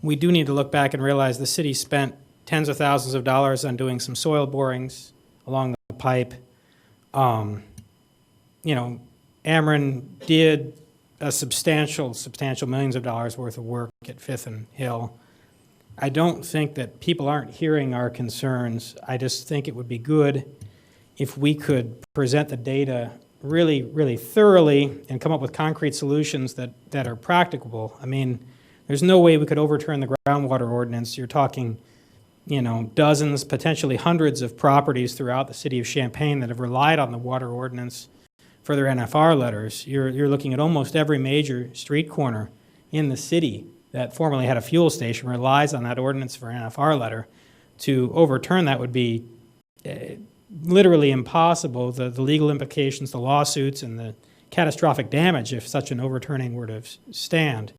we do need to look back and realize the city spent tens of thousands of dollars on doing some soil borings along the pipe. You know, Ameren did a substantial millions of dollars worth of work at Fifth and Hill. I don't think that people aren't hearing our concerns. I just think it would be good if we could present the data really, really thoroughly and come up with concrete solutions that are practicable. I mean, there's no way we could overturn the groundwater ordinance. You're talking, you know, dozens, potentially hundreds of properties throughout the city of Champaign that have relied on the water ordinance for their NFR letters. You're looking at almost every major street corner in the city that formerly had a fuel station relies on that ordinance for an NFR letter. To overturn that would be literally impossible. The legal implications, the lawsuits, and the catastrophic damage if such an overturning were to stand.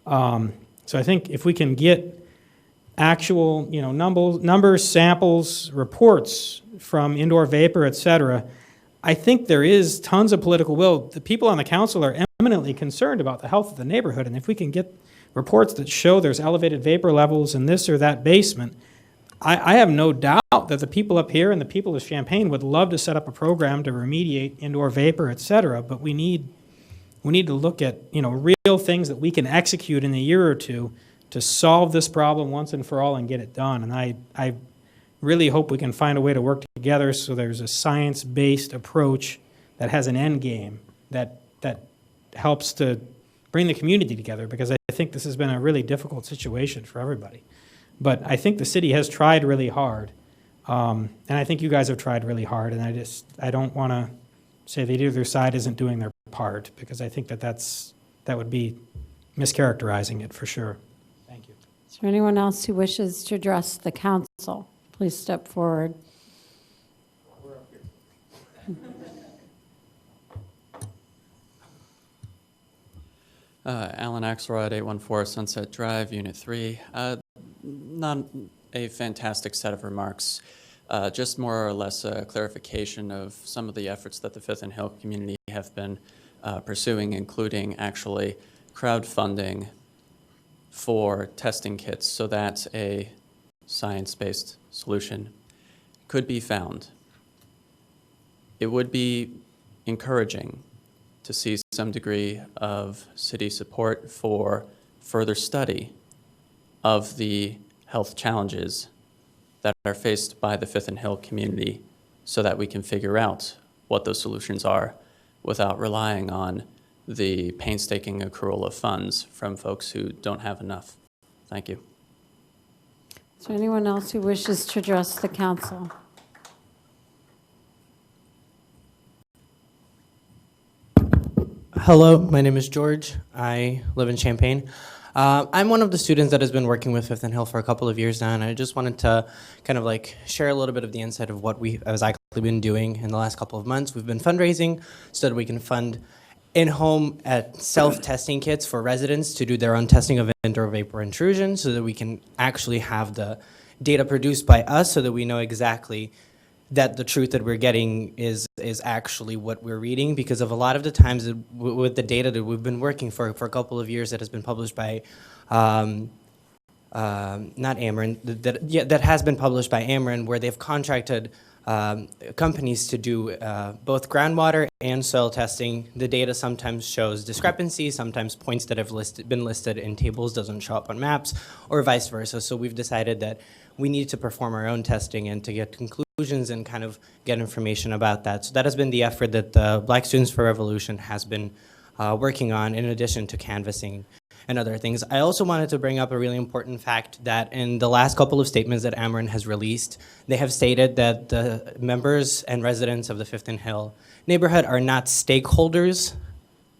So I think if we can get actual, you know, numbers, samples, reports from indoor vapor, et cetera, I think there is tons of political will. The people on the council are eminently concerned about the health of the neighborhood, and if we can get reports that show there's elevated vapor levels in this or that basement, I have no doubt that the people up here and the people of Champaign would love to set up a program to remediate indoor vapor, et cetera, but we need to look at, you know, real things that we can execute in a year or two to solve this problem once and for all and get it done. And I really hope we can find a way to work together so there's a science-based approach that has an end game that helps to bring the community together, because I think this has been a really difficult situation for everybody. But I think the city has tried really hard, and I think you guys have tried really hard, and I don't want to say that either side isn't doing their part, because I think that would be mischaracterizing it for sure. Thank you. Is there anyone else who wishes to address the council? Please step forward. Alan Axelrod, 814 Sunset Drive, Unit 3. Not a fantastic set of remarks, just more or less a clarification of some of the efforts that the Fifth and Hill community have been pursuing, including actually crowdfunding for testing kits so that a science-based solution could be found. It would be encouraging to see some degree of city support for further study of the health challenges that are faced by the Fifth and Hill community so that we can figure out what those solutions are without relying on the painstaking accrual of funds from folks who don't have enough. Thank you. Is there anyone else who wishes to address the council? Hello, my name is George. I live in Champaign. I'm one of the students that has been working with Fifth and Hill for a couple of years now, and I just wanted to kind of like share a little bit of the insight of what we have actually been doing in the last couple of months. We've been fundraising so that we can fund in-home self-testing kits for residents to do their own testing of indoor vapor intrusion so that we can actually have the data produced by us so that we know exactly that the truth that we're getting is actually what we're reading, because of a lot of the times with the data that we've been working for a couple of years that has been published by, not Ameren, that has been published by Ameren, where they've contracted companies to do both groundwater and soil testing. The data sometimes shows discrepancies, sometimes points that have been listed in tables doesn't show up on maps, or vice versa. So we've decided that we need to perform our own testing and to get conclusions and kind of get information about that. So that has been the effort that the Black Students for Revolution has been working on, in addition to canvassing and other things. I also wanted to bring up a really important fact that in the last couple of statements that Ameren has released, they have stated that the members and residents of the Fifth and Hill neighborhood are not stakeholders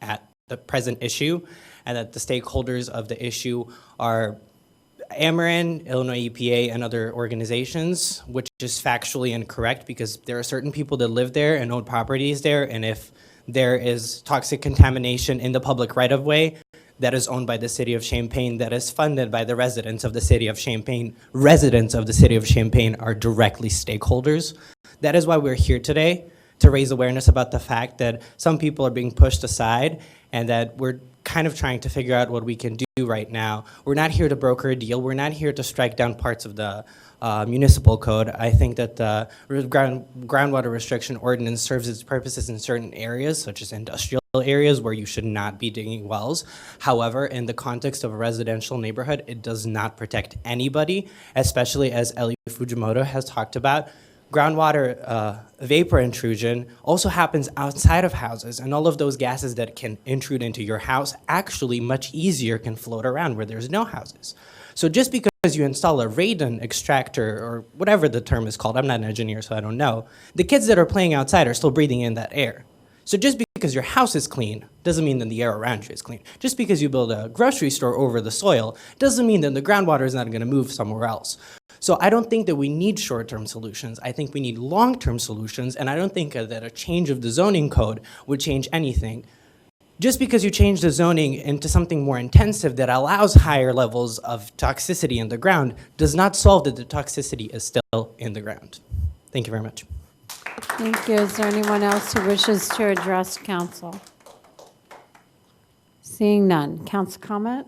at the present issue, and that the stakeholders of the issue are Ameren, Illinois EPA, and other organizations, which is factually incorrect because there are certain people that live there and own properties there, and if there is toxic contamination in the public right-of-way, that is owned by the city of Champaign, that is funded by the residents of the city of Champaign. Residents of the city of Champaign are directly stakeholders. That is why we're here today, to raise awareness about the fact that some people are being pushed aside and that we're kind of trying to figure out what we can do right now. We're not here to broker a deal. We're not here to strike down parts of the municipal code. I think that the groundwater restriction ordinance serves its purposes in certain areas, such as industrial areas where you should not be digging wells. However, in the context of a residential neighborhood, it does not protect anybody, especially as Ellie Fujimoto has talked about. Groundwater vapor intrusion also happens outside of houses, and all of those gases that can intrude into your house actually much easier can float around where there's no houses. So just because you install a radon extractor, or whatever the term is called, I'm not an engineer, so I don't know, the kids that are playing outside are still breathing in that air. So just because your house is clean doesn't mean that the air around you is clean. Just because you build a grocery store over the soil doesn't mean that the groundwater is not going to move somewhere else. So I don't think that we need short-term solutions. I think we need long-term solutions, and I don't think that a change of the zoning code would change anything. Just because you change the zoning into something more intensive that allows higher levels of toxicity in the ground does not solve that the toxicity is still in the ground. Thank you very much. Thank you. Is there anyone else who wishes to address council? Seeing none. Council comment?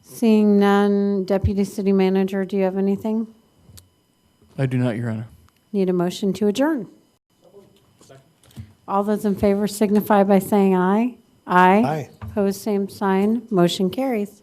Seeing none. Deputy City Manager, do you have anything? I do not, Your Honor. Need a motion to adjourn. All those in favor signify by saying aye. Aye. Aye. Opposed, same sign. Motion carries.